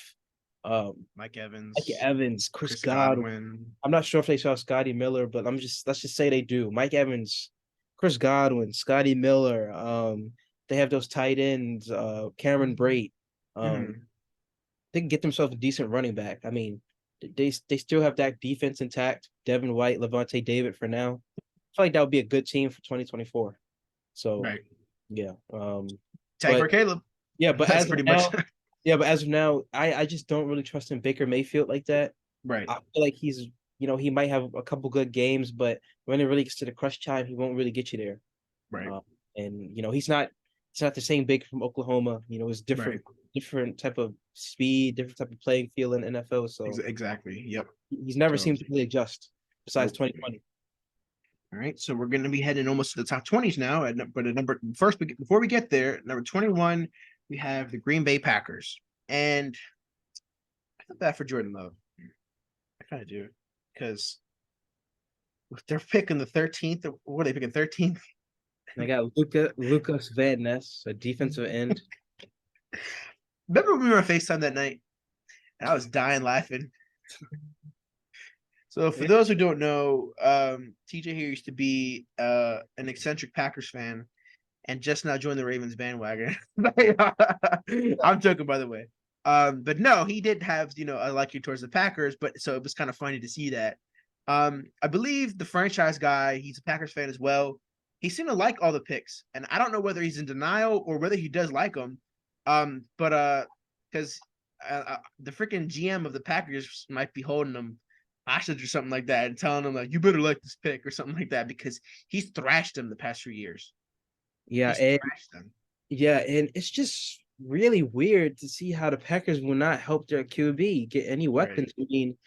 [SPEAKER 1] Mike
[SPEAKER 2] Mike
[SPEAKER 1] Evans,
[SPEAKER 2] Evans, Chris
[SPEAKER 1] Chris
[SPEAKER 2] Godwin.
[SPEAKER 1] Godwin.
[SPEAKER 2] I'm not sure if they saw Scotty Miller, but let's just say they do. Mike Evans, Chris Godwin, Scotty Miller. They have those tight ends, Cameron Brate.
[SPEAKER 1] Mhm.
[SPEAKER 2] They can get themselves a decent running back. I mean, they still have that defense intact. Devin White, Levante David for now. I feel like that would be a good team for 2024. So
[SPEAKER 1] Right.
[SPEAKER 2] yeah.
[SPEAKER 1] Tag
[SPEAKER 2] But
[SPEAKER 1] for Caleb.
[SPEAKER 2] yeah, but
[SPEAKER 1] That's
[SPEAKER 2] as of
[SPEAKER 1] pretty much
[SPEAKER 2] now, yeah, but as of now, I just don't really trust in Baker Mayfield like that.
[SPEAKER 1] right.
[SPEAKER 2] I feel like he might have a couple good games, but when it really gets to the crunch time, he won't really get you there.
[SPEAKER 1] Right.
[SPEAKER 2] And he's not the same Baker from Oklahoma. It's
[SPEAKER 1] Right.
[SPEAKER 2] different type of speed, different type of playing field in NFL. So
[SPEAKER 1] Exactly. Yep.
[SPEAKER 2] he's never
[SPEAKER 1] So
[SPEAKER 2] seemed to really adjust besides
[SPEAKER 1] nope.
[SPEAKER 2] 2020.
[SPEAKER 1] All right. So we're going to be heading almost to the top 20s now. But at number first, before we get there, number 21, we have the Green Bay Packers. And I feel bad for Jordan Love. I kind of do. Because if they're picking the 13th, what are they picking 13th?
[SPEAKER 2] And I got Lucas Van Ness, a defensive end.
[SPEAKER 1] Remember when we were on FaceTime that night and I was dying laughing? So for
[SPEAKER 2] Yeah.
[SPEAKER 1] those who don't know, TJ here used to be an eccentric Packers fan and just now joined the Ravens bandwagon. I'm joking, by the way. But no, he did have a liking towards the Packers, but so it was kind of funny to see that. I believe the franchise guy, he's a Packers fan as well. He seemed to like all the picks, and I don't know whether he's in denial or whether he does like them. But because the freaking GM of the Packers might be holding him hostage or something like that and telling him like you better like this pick or something like that because he's thrashed him the past few years.
[SPEAKER 2] Yeah,
[SPEAKER 1] He's
[SPEAKER 2] and
[SPEAKER 1] thrashed them.
[SPEAKER 2] yeah, and it's just really weird to see how the Packers will not help their QB get any
[SPEAKER 1] Right.
[SPEAKER 2] weapons. I mean,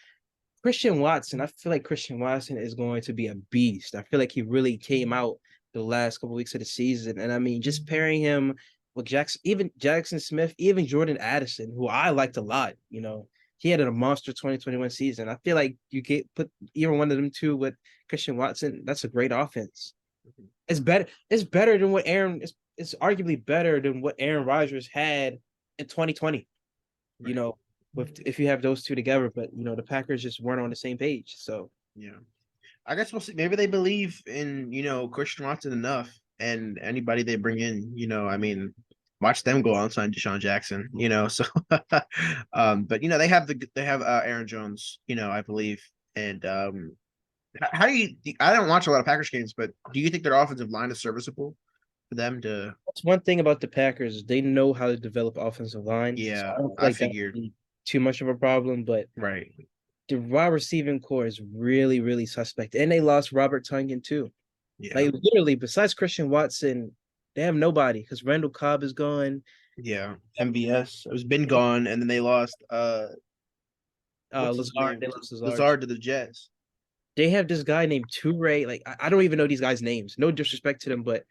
[SPEAKER 2] Christian Watson, I feel like Christian Watson is going to be a beast. I feel like he really came out the last couple of weeks of the season. And I mean, just pairing him with Jackson Smith, even Jordan Addison, who I liked a lot, he had a monster 2021 season. I feel like you put either one of them two with Christian Watson, that's a great offense. It's better than what it's arguably better than what Aaron Rodgers had in 2020, you
[SPEAKER 1] Right.
[SPEAKER 2] know, if you have those two together, but the Packers just weren't on the same page. So
[SPEAKER 1] Yeah. I guess we'll see. Maybe they believe in, Christian Watson enough and anybody they bring in, I mean, watch them go on sign Deshaun Jackson, so but they have Aaron Jones, I believe. And how do you I don't watch a lot of Packers games, but do you think their offensive line is serviceable for them to
[SPEAKER 2] that's one thing about the Packers. They know how to develop offensive line. So
[SPEAKER 1] yeah,
[SPEAKER 2] I don't feel
[SPEAKER 1] I
[SPEAKER 2] like that would
[SPEAKER 1] figured.
[SPEAKER 2] be too much of a problem, but
[SPEAKER 1] Right.
[SPEAKER 2] the wide receiving core is really, really suspect. And they lost Robert Tonyan too.
[SPEAKER 1] Yeah.
[SPEAKER 2] Like literally, besides Christian Watson, they have nobody because Randall Cobb is gone.
[SPEAKER 1] Yeah. MVS. It was been gone and then they lost what's his
[SPEAKER 2] Lazard,
[SPEAKER 1] name?
[SPEAKER 2] they lost Lazard.
[SPEAKER 1] Lazard to the Jets.
[SPEAKER 2] They have this guy named Toure. Like I don't even know these guys' names. No disrespect to them, but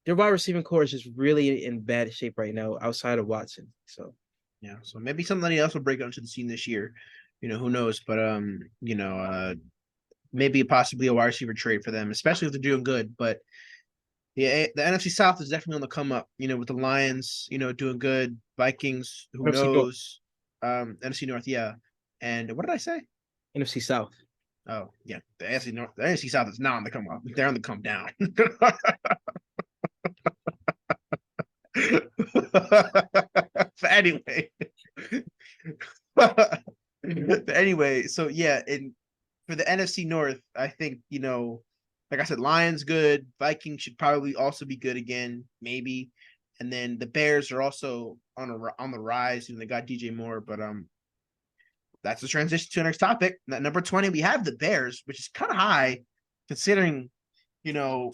[SPEAKER 2] their wide receiving core is just really in bad shape right now, outside of Watson. So
[SPEAKER 1] Yeah. So maybe somebody else will break onto the scene this year. Who knows? But maybe possibly a wide receiver trade for them, especially if they're doing good. But yeah, the NFC South is definitely on the come up, with the Lions, doing good. Vikings, who
[SPEAKER 2] NFC North,
[SPEAKER 1] knows? NFC North, yeah. And what did I say?
[SPEAKER 2] NFC South.
[SPEAKER 1] Oh, yeah. The NFC South is not on the come up. They're on the come down. But anyway. Anyway, so yeah, and for the NFC North, I think, like I said, Lions good, Vikings should probably also be good again, maybe. And then the Bears are also on the rise, they got DJ Moore, but that's the transition to our next topic. At number 20, we have the Bears, which is kind of high considering, you know,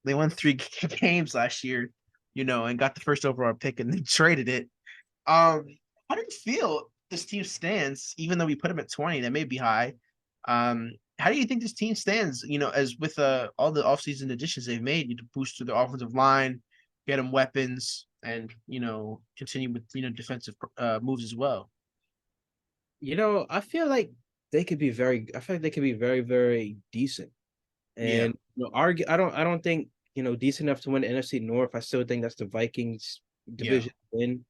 [SPEAKER 1] they won 3 games last year, and got the first overall pick and then traded it. How do you feel this team stands, even though we put them at 20? That may be high. how do you think this team stands? As with all the offseason additions they've made to boost to the offensive line, get them weapons, and continue with defensive moves as well.
[SPEAKER 2] I feel like they could be very. I feel like they could be very, very decent.
[SPEAKER 1] Yeah,
[SPEAKER 2] And argue. I don't think decent enough to win the NFC North. I still think that's the Vikings
[SPEAKER 1] yeah,
[SPEAKER 2] division win.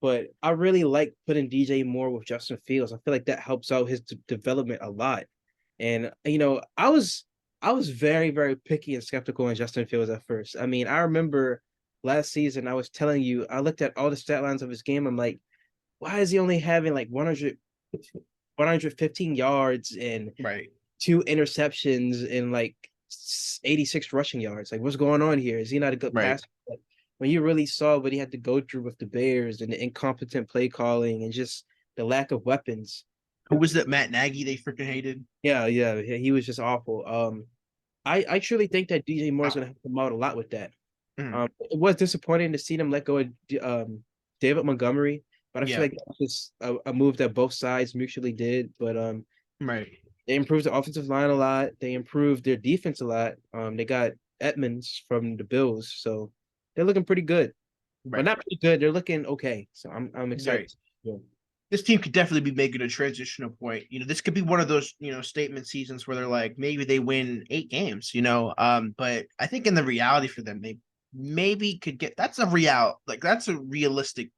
[SPEAKER 2] But I really like putting DJ Moore with Justin Fields. I feel like that helps out his development a lot. And I was very, very picky and skeptical on Justin Fields at first. I mean, I remember last season I was telling you I looked at all the stat lines of his game. I'm like, why is he only having like 115 yards and
[SPEAKER 1] right.
[SPEAKER 2] two interceptions and like 86 rushing yards? Like, what's going on here? Is he not a good
[SPEAKER 1] Right.
[SPEAKER 2] passer? Like, when you really saw what he had to go through with the Bears and the incompetent play calling and just the lack of weapons.
[SPEAKER 1] Who was that Matt Nagy they freaking hated?
[SPEAKER 2] Yeah, yeah, he was just awful. I truly think that DJ Moore is going to help him out a lot with that.
[SPEAKER 1] Mm,
[SPEAKER 2] It was disappointing to see them let go of David Montgomery, but I feel
[SPEAKER 1] yeah,
[SPEAKER 2] like that was just a move that both sides mutually did. But
[SPEAKER 1] right,
[SPEAKER 2] they improved the offensive line a lot. They improved their defense a lot. They got Edmonds from the Bills, so they're looking pretty good. Well,
[SPEAKER 1] right,
[SPEAKER 2] not pretty good. They're looking okay. So I'm excited.
[SPEAKER 1] right.
[SPEAKER 2] Yeah.
[SPEAKER 1] This team could definitely be making a transitional point. This could be one of those, statement seasons where they're like, maybe they win 8 games, but I think in the reality for them, they maybe could get that's a realistic,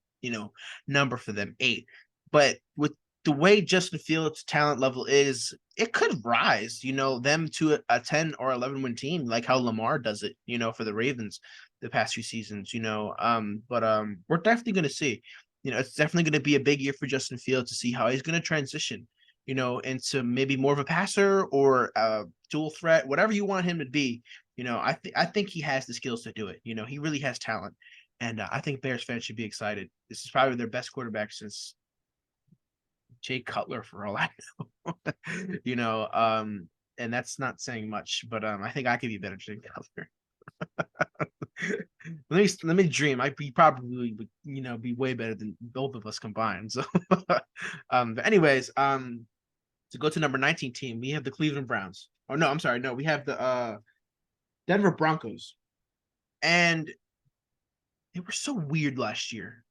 [SPEAKER 1] number for them, 8. But with the way Justin Fields' talent level is, it could rise, them to a 10 or 11 win team, like how Lamar does it, for the Ravens the past few seasons, but we're definitely gonna see. It's definitely going to be a big year for Justin Fields to see how he's going to transition, into maybe more of a passer or a dual threat, whatever you want him to be. I think he has the skills to do it. He really has talent, and I think Bears fans should be excited. This is probably their best quarterback since Jay Cutler, for all I know. And that's not saying much, but I think I could be better than Jay Cutler. let me dream. I'd be probably would be way better than both of us combined. So, but anyways, to go to number 19 team, we have the Cleveland Browns. Oh no, I'm sorry, no, we have the Denver Broncos, and they were so weird last year.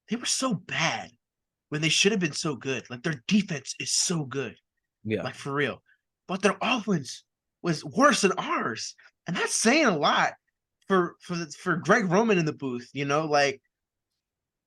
[SPEAKER 1] They were so bad when they should have been so good. Like their defense is so good,
[SPEAKER 2] Yeah.
[SPEAKER 1] like for real, but their offense was worse than ours, and that's saying a lot for Greg Roman in the booth. Like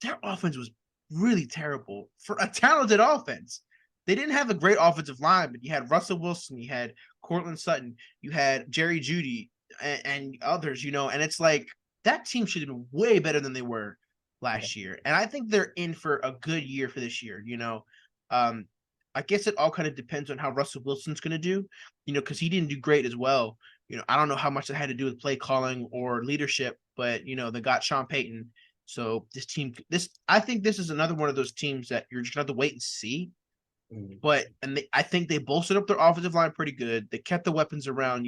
[SPEAKER 1] their offense was really terrible for a talented offense. They didn't have a great offensive line, but you had Russell Wilson, you had Cortland Sutton, you had Jerry Judy, and others, and it's like that team should have been way better than they were
[SPEAKER 2] Yeah.
[SPEAKER 1] last year. And I think they're in for a good year for this year. Um, I guess it all kind of depends on how Russell Wilson's going to do, because he didn't do great as well. I don't know how much that had to do with play calling or leadership, but they got Sean Payton, so I think this is another one of those teams that you're just gonna have to wait and see.
[SPEAKER 2] Mhm.
[SPEAKER 1] I think they bolstered up their offensive line pretty good. They kept the weapons around,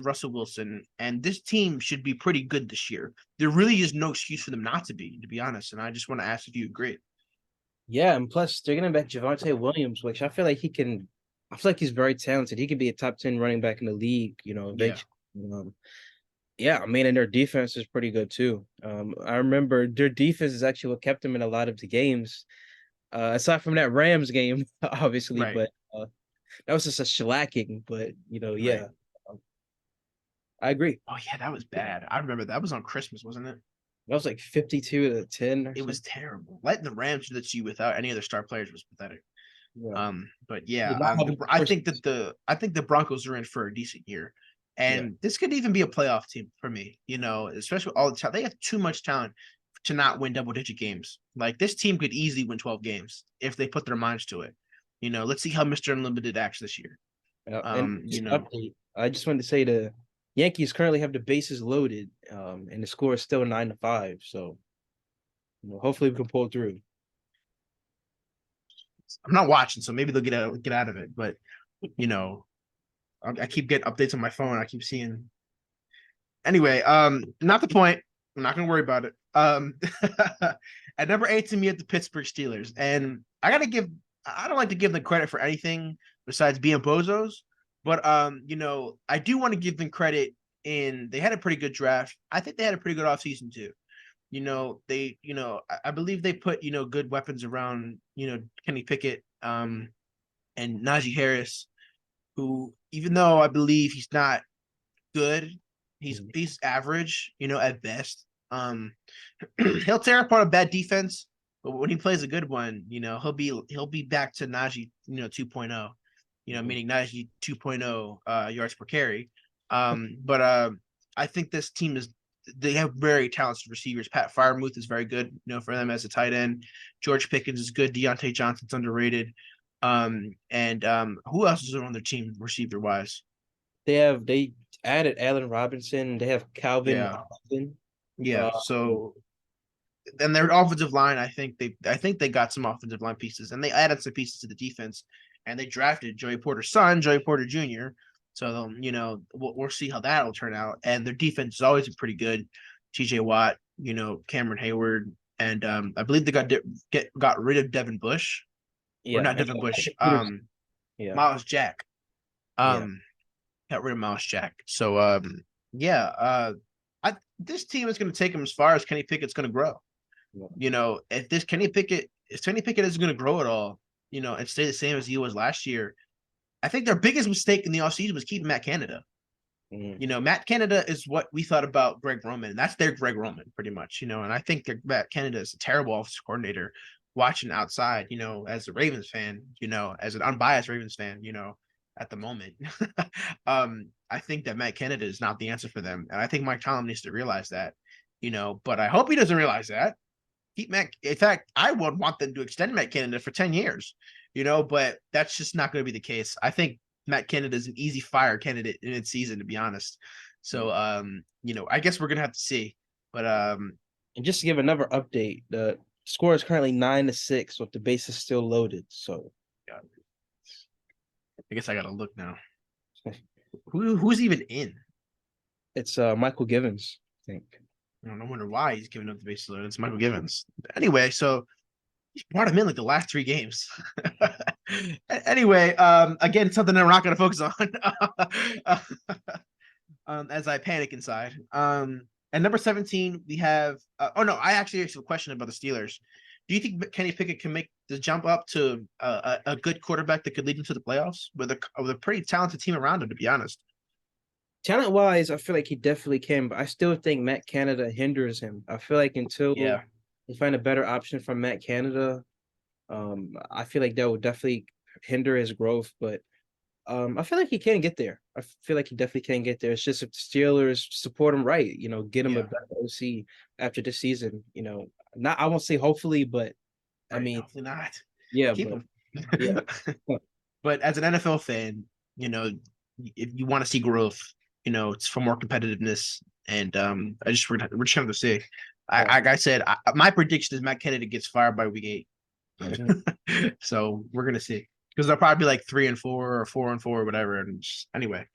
[SPEAKER 1] Russell Wilson, and this team should be pretty good this year. There really is no excuse for them not to be honest. And I just want to ask if you agree.
[SPEAKER 2] Yeah, and plus they're gonna back Javante Williams, which I feel like he can. I feel like he's very talented. He could be a top 10 running back in the league.
[SPEAKER 1] Yeah,
[SPEAKER 2] Eventually. Yeah, I mean, and their defense is pretty good too. I remember their defense is actually what kept them in a lot of the games. Aside from that Rams game, obviously,
[SPEAKER 1] right,
[SPEAKER 2] but that was just a shellacking. But
[SPEAKER 1] right.
[SPEAKER 2] yeah, um, I agree.
[SPEAKER 1] Oh yeah, that was bad. I remember that was on Christmas, wasn't it?
[SPEAKER 2] That was like 52-10 or
[SPEAKER 1] It was
[SPEAKER 2] something.
[SPEAKER 1] terrible. Letting the Rams do that to you without any other star players was pathetic.
[SPEAKER 2] Yeah,
[SPEAKER 1] But yeah,
[SPEAKER 2] did not have a
[SPEAKER 1] I
[SPEAKER 2] first.
[SPEAKER 1] think that the Broncos are in for a decent year,
[SPEAKER 2] Yeah,
[SPEAKER 1] and this could even be a playoff team for me. Especially with all the talent. They have too much talent to not win double-digit games. Like this team could easily win 12 games if they put their minds to it. Let's see how Mr. Unlimited acts this year.
[SPEAKER 2] yeah. And
[SPEAKER 1] Um, you
[SPEAKER 2] just
[SPEAKER 1] know,
[SPEAKER 2] update. I just wanted to say the Yankees currently have the bases loaded, and the score is still 9-5. So hopefully we can pull through.
[SPEAKER 1] I'm not watching, so maybe they'll get out of it. But you know, I keep getting updates on my phone. I keep seeing. Anyway, not the point. I'm not gonna worry about it. At number 8 to me at the Pittsburgh Steelers, and I don't like to give them credit for anything besides being bozos. But I do want to give them credit in they had a pretty good draft. I think they had a pretty good offseason too. I believe they put, good weapons around, Kenny Pickett, and Najee Harris, who, even though I believe he's not good,
[SPEAKER 2] Mhm.
[SPEAKER 1] he's average, at best. He'll tear apart a bad defense, but when he plays a good one, he'll be back to Najee, 2.0,
[SPEAKER 2] Mhm.
[SPEAKER 1] meaning Najee 2.0 yards per carry. But I think this team they have very talented receivers. Pat Fryermuth is very good, for them as a tight end. George Pickens is good. Deontay Johnson's underrated. And who else is on their team receiver wise?
[SPEAKER 2] They added Allen Robinson. They have Calvin
[SPEAKER 1] Yeah,
[SPEAKER 2] Austin.
[SPEAKER 1] yeah.
[SPEAKER 2] Uh,
[SPEAKER 1] So then their offensive line, I think they got some offensive line pieces, and they added some pieces to the defense, and they drafted Joey Porter's son, Joey Porter Jr. So we'll see how that'll turn out. And their defense has always been pretty good. T.J. Watt, Cameron Hayward, and I believe they got rid of Devin Bush, or
[SPEAKER 2] yeah,
[SPEAKER 1] not
[SPEAKER 2] and
[SPEAKER 1] Devin Bush,
[SPEAKER 2] Peterson. Yeah,
[SPEAKER 1] Miles Jack.
[SPEAKER 2] yeah.
[SPEAKER 1] Um, got rid of Miles Jack. So yeah, this team is going to take them as far as Kenny Pickett's going to grow.
[SPEAKER 2] Yeah.
[SPEAKER 1] If Kenny Pickett isn't going to grow at all, and stay the same as he was last year, I think their biggest mistake in the offseason was keeping Matt Canada.
[SPEAKER 2] Mhm.
[SPEAKER 1] Matt Canada is what we thought about Greg Roman. That's their Greg Roman, pretty much. And I think that Matt Canada is a terrible offensive coordinator. Watching outside, as a Ravens fan, as an unbiased Ravens fan, at the moment, I think that Matt Canada is not the answer for them, and I think Mike Tomlin needs to realize that. But I hope he doesn't realize that. Keep Matt. In fact, I would want them to extend Matt Canada for 10 years, but that's just not going to be the case. I think Matt Canada is an easy fire candidate in its season, to be honest. So, I guess we're going to have to see. But,
[SPEAKER 2] And just to give another update, the score is currently 9-6, with the base is still loaded. So
[SPEAKER 1] yeah, I guess I got to look now. Who's even in?
[SPEAKER 2] it's Michael Givens, I think.
[SPEAKER 1] I don't know, wonder why he's giving up the base load. It's Michael Givens. Anyway, so he's brought him in like the last 3 games. Anyway, again, something that we're not going to focus on. As I panic inside. At number 17, we have. Oh no, I actually asked a question about the Steelers. Do you think Kenny Pickett can make the jump up to a good quarterback that could lead into the playoffs with a pretty talented team around him? To be honest.
[SPEAKER 2] Talent wise, I feel like he definitely can, but I still think Matt Canada hinders him. I feel like until
[SPEAKER 1] Yeah.
[SPEAKER 2] they find a better option from Matt Canada, I feel like that would definitely hinder his growth. But I feel like he can get there. I feel like he definitely can get there. It's just if the Steelers support him right, get him a
[SPEAKER 1] Yeah.
[SPEAKER 2] better OC after this season. Not I won't say hopefully, but I
[SPEAKER 1] Right.
[SPEAKER 2] mean,
[SPEAKER 1] Hopefully not.
[SPEAKER 2] yeah,
[SPEAKER 1] Keep
[SPEAKER 2] but
[SPEAKER 1] him.
[SPEAKER 2] yeah,
[SPEAKER 1] But as an NFL fan, if you want to see growth, it's for more competitiveness. And we're just going to see.
[SPEAKER 2] yeah.
[SPEAKER 1] Like I said, my prediction is Matt Kennedy gets fired by week 8.
[SPEAKER 2] Mhm.
[SPEAKER 1] So we're gonna see, because they'll probably be like 3-4 or 4-4 or whatever. And anyway,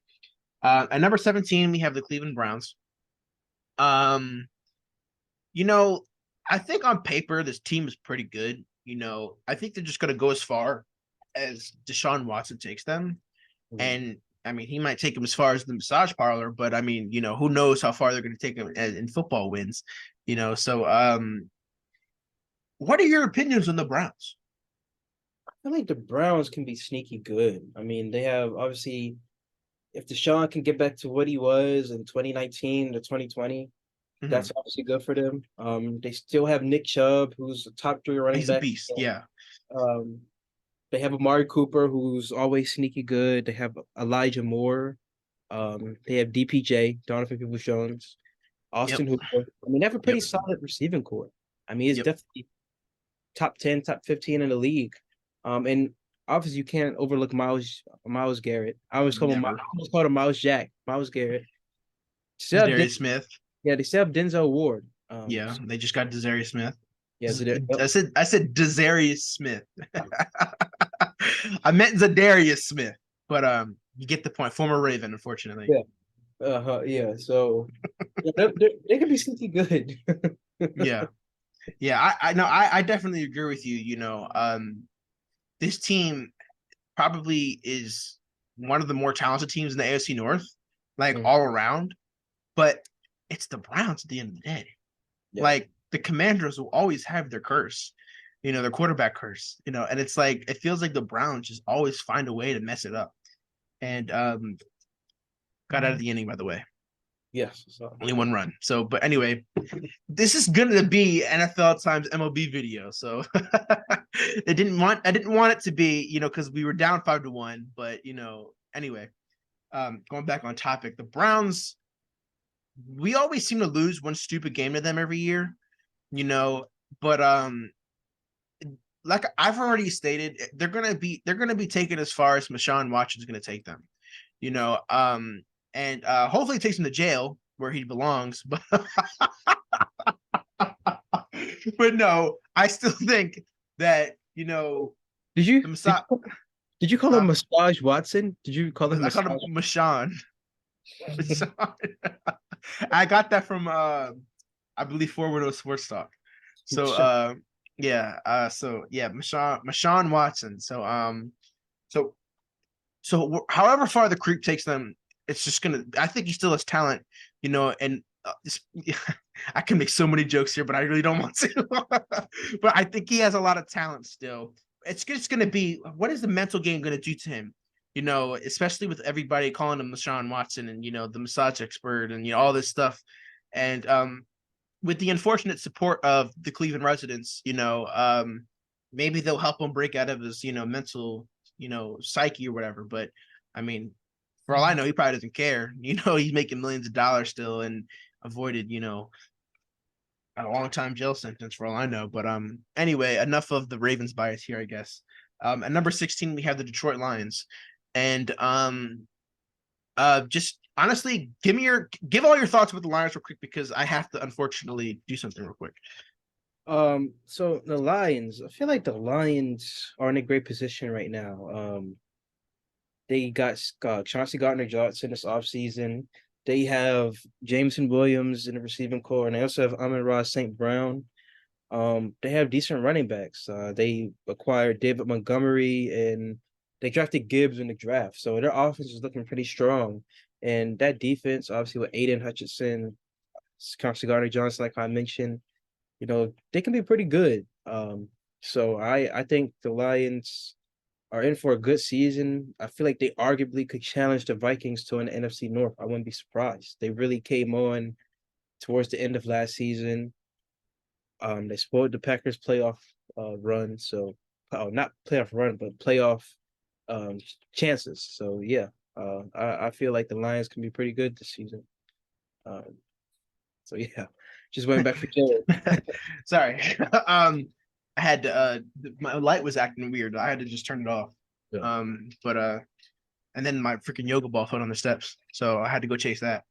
[SPEAKER 1] at number 17 we have the Cleveland Browns. Um, you know, I think on paper this team is pretty good. I think they're just gonna go as far as Deshaun Watson takes them,
[SPEAKER 2] Mhm.
[SPEAKER 1] and I mean he might take them as far as the massage parlor, but I mean who knows how far they're gonna take them in football wins. So what are your opinions on the Browns?
[SPEAKER 2] I feel like the Browns can be sneaky good. I mean, they have obviously if Deshaun can get back to what he was in 2019 to 2020,
[SPEAKER 1] Mhm.
[SPEAKER 2] that's obviously good for them. They still have Nick Chubb, who's a top 3 running
[SPEAKER 1] He's a
[SPEAKER 2] back.
[SPEAKER 1] beast. Yeah.
[SPEAKER 2] Um, they have Amari Cooper, who's always sneaky good. They have Elijah Moore. They have DPJ, Donovan Peoples-Jones,
[SPEAKER 1] Yep.
[SPEAKER 2] Austin Hooper. I mean, they have a pretty
[SPEAKER 1] Yep.
[SPEAKER 2] solid receiving core. I mean, it's
[SPEAKER 1] Yep.
[SPEAKER 2] definitely top 10, top 15 in the league. And obviously you can't overlook Miles Garrett. I
[SPEAKER 1] Never.
[SPEAKER 2] always called him Miles Jack, Miles Garrett. Still have
[SPEAKER 1] Darius Smith.
[SPEAKER 2] yeah, they still have Denzel Ward.
[SPEAKER 1] Yeah, they just got Darius Smith.
[SPEAKER 2] Yeah, yep.
[SPEAKER 1] I said Darius Smith. I meant Zadarius Smith, but you get the point. Former Raven, unfortunately.
[SPEAKER 2] Yeah. Yeah. So yeah, they could be sneaky good.
[SPEAKER 1] Yeah, yeah. I know. I definitely agree with you. This team probably is. one of the more talented teams in the AFC North, like
[SPEAKER 2] Mm,
[SPEAKER 1] all around. But it's the Browns at the end of the day.
[SPEAKER 2] yeah.
[SPEAKER 1] Like the Commanders will always have their curse, their quarterback curse, and it's like it feels like the Browns just always find a way to mess it up. And got out of the inning, by the way.
[SPEAKER 2] Yes. So
[SPEAKER 1] Only one run. So, but anyway, this is gonna be NFL times MLB video. So I didn't want it to be, because we were down 5-1. But anyway, going back on topic, the Browns, we always seem to lose one stupid game to them every year, you know, but like I've already stated, they're gonna be taken as far as Marshawn Watson's gonna take them, you know. And hopefully it takes him to jail where he belongs. But but no, I still think that
[SPEAKER 2] did you
[SPEAKER 1] the
[SPEAKER 2] did
[SPEAKER 1] Masa-
[SPEAKER 2] you, did you call him
[SPEAKER 1] huh?
[SPEAKER 2] Massage Watson? Did you call him
[SPEAKER 1] I called him
[SPEAKER 2] Massage?
[SPEAKER 1] Mashawn. I got that from I believe Forward of Sports Talk. So Mashawn Watson. So however far the creep takes them, it's just gonna. I think he still has talent, and I can make so many jokes here, but I really don't want to. But I think he has a lot of talent still. It's just gonna be, what is the mental game gonna do to him? Especially with everybody calling him Deshaun Watson and the massage expert and all this stuff, and with the unfortunate support of the Cleveland residents, maybe they'll help him break out of his mental psyche or whatever. But I mean, for all I know, he probably doesn't care. He's making millions of dollars still and avoided a long time jail sentence for all I know. But anyway, enough of the Ravens bias here, I guess. At number 16, we have the Detroit Lions. And just honestly, give all your thoughts about the Lions real quick, because I have to unfortunately do something real quick.
[SPEAKER 2] So the Lions, I feel like the Lions are in a great position right now. They got Chauncey Gardner-Johnson this offseason. They have Jameson Williams in the receiving core, and they also have Amon-Ra St. Brown. They have decent running backs. They acquired David Montgomery, and they drafted Gibbs in the draft. So their offense is looking pretty strong. And that defense, obviously with Aiden Hutchinson, Chauncey Gardner-Johnson, like I mentioned, they can be pretty good. So I think the Lions are in for a good season. I feel like they arguably could challenge the Vikings to an NFC North. I wouldn't be surprised. They really came on towards the end of last season. They spoiled the Packers playoff run, so not playoff run, but playoff um chances. So yeah, I feel like the Lions can be pretty good this season. Um, so yeah, just went back for Jared.
[SPEAKER 1] Sorry. I had to, my light was acting weird. I had to just turn it off.
[SPEAKER 2] Yeah.
[SPEAKER 1] But and then my freaking yoga ball fell on the steps, so I had to go chase that.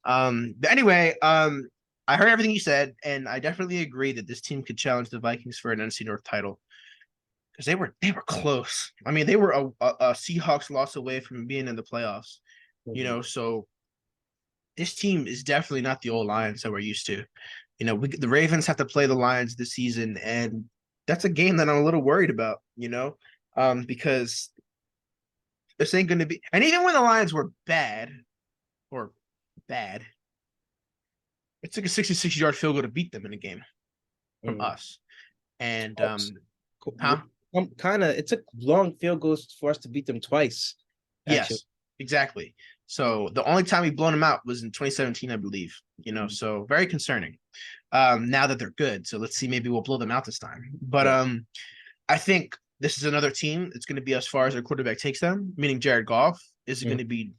[SPEAKER 1] But anyway, I heard everything you said, and I definitely agree that this team could challenge the Vikings for an NFC North title, because they were close. I mean, they were a Seahawks loss away from being in the playoffs.
[SPEAKER 2] Mhm.
[SPEAKER 1] So this team is definitely not the old Lions that we're used to. The Ravens have to play the Lions this season, and that's a game that I'm a little worried about. Because this ain't going to be. And even when the Lions were bad, or bad, it took a 66-yard field goal to beat them in a game from
[SPEAKER 2] Mhm.
[SPEAKER 1] us. And huh?
[SPEAKER 2] Kind of, it took long field goals for us to beat them twice, actually.
[SPEAKER 1] Yes, exactly. So the only time we blown them out was in 2017, I believe.
[SPEAKER 2] Mhm.
[SPEAKER 1] So very concerning. Now that they're good, so let's see, maybe we'll blow them out this time. But
[SPEAKER 2] Yeah.
[SPEAKER 1] I think this is another team that's going to be as far as their quarterback takes them, meaning Jared Goff. Is it going
[SPEAKER 2] Mhm.
[SPEAKER 1] to be,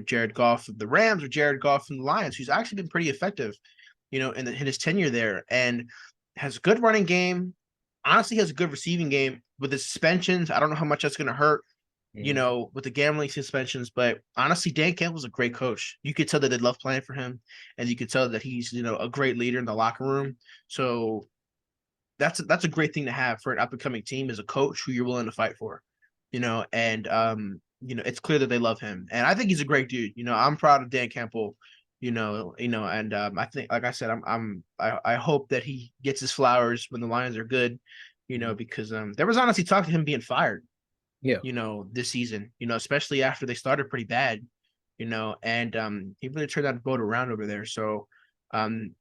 [SPEAKER 1] Jared Goff of the Rams or Jared Goff from the Lions, who's actually been pretty effective, in his tenure there, and has a good running game. Honestly, has a good receiving game. With the suspensions, I don't know how much that's going to hurt,
[SPEAKER 2] Mhm.
[SPEAKER 1] with the gambling suspensions. But honestly, Dan Campbell's a great coach. You could tell that they love playing for him, and you could tell that he's, a great leader in the locker room. So that's a great thing to have for an up and coming team, as a coach who you're willing to fight for, and it's clear that they love him, and I think he's a great dude. I'm proud of Dan Campbell, and I think, like I said, I hope that he gets his flowers when the Lions are good, because there was honestly talk to him being fired,
[SPEAKER 2] Yeah.
[SPEAKER 1] This season, especially after they started pretty bad, and he really turned that boat around over there. So um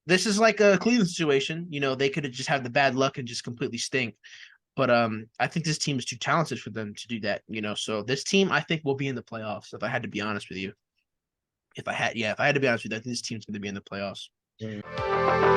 [SPEAKER 1] this is like a Cleveland situation. They could have just had the bad luck and just completely stink. But I think this team is too talented for them to do that, So this team I think will be in the playoffs, if I had to be honest with you. If I had to be honest with you, I think this team's gonna be in the playoffs.
[SPEAKER 2] Mm.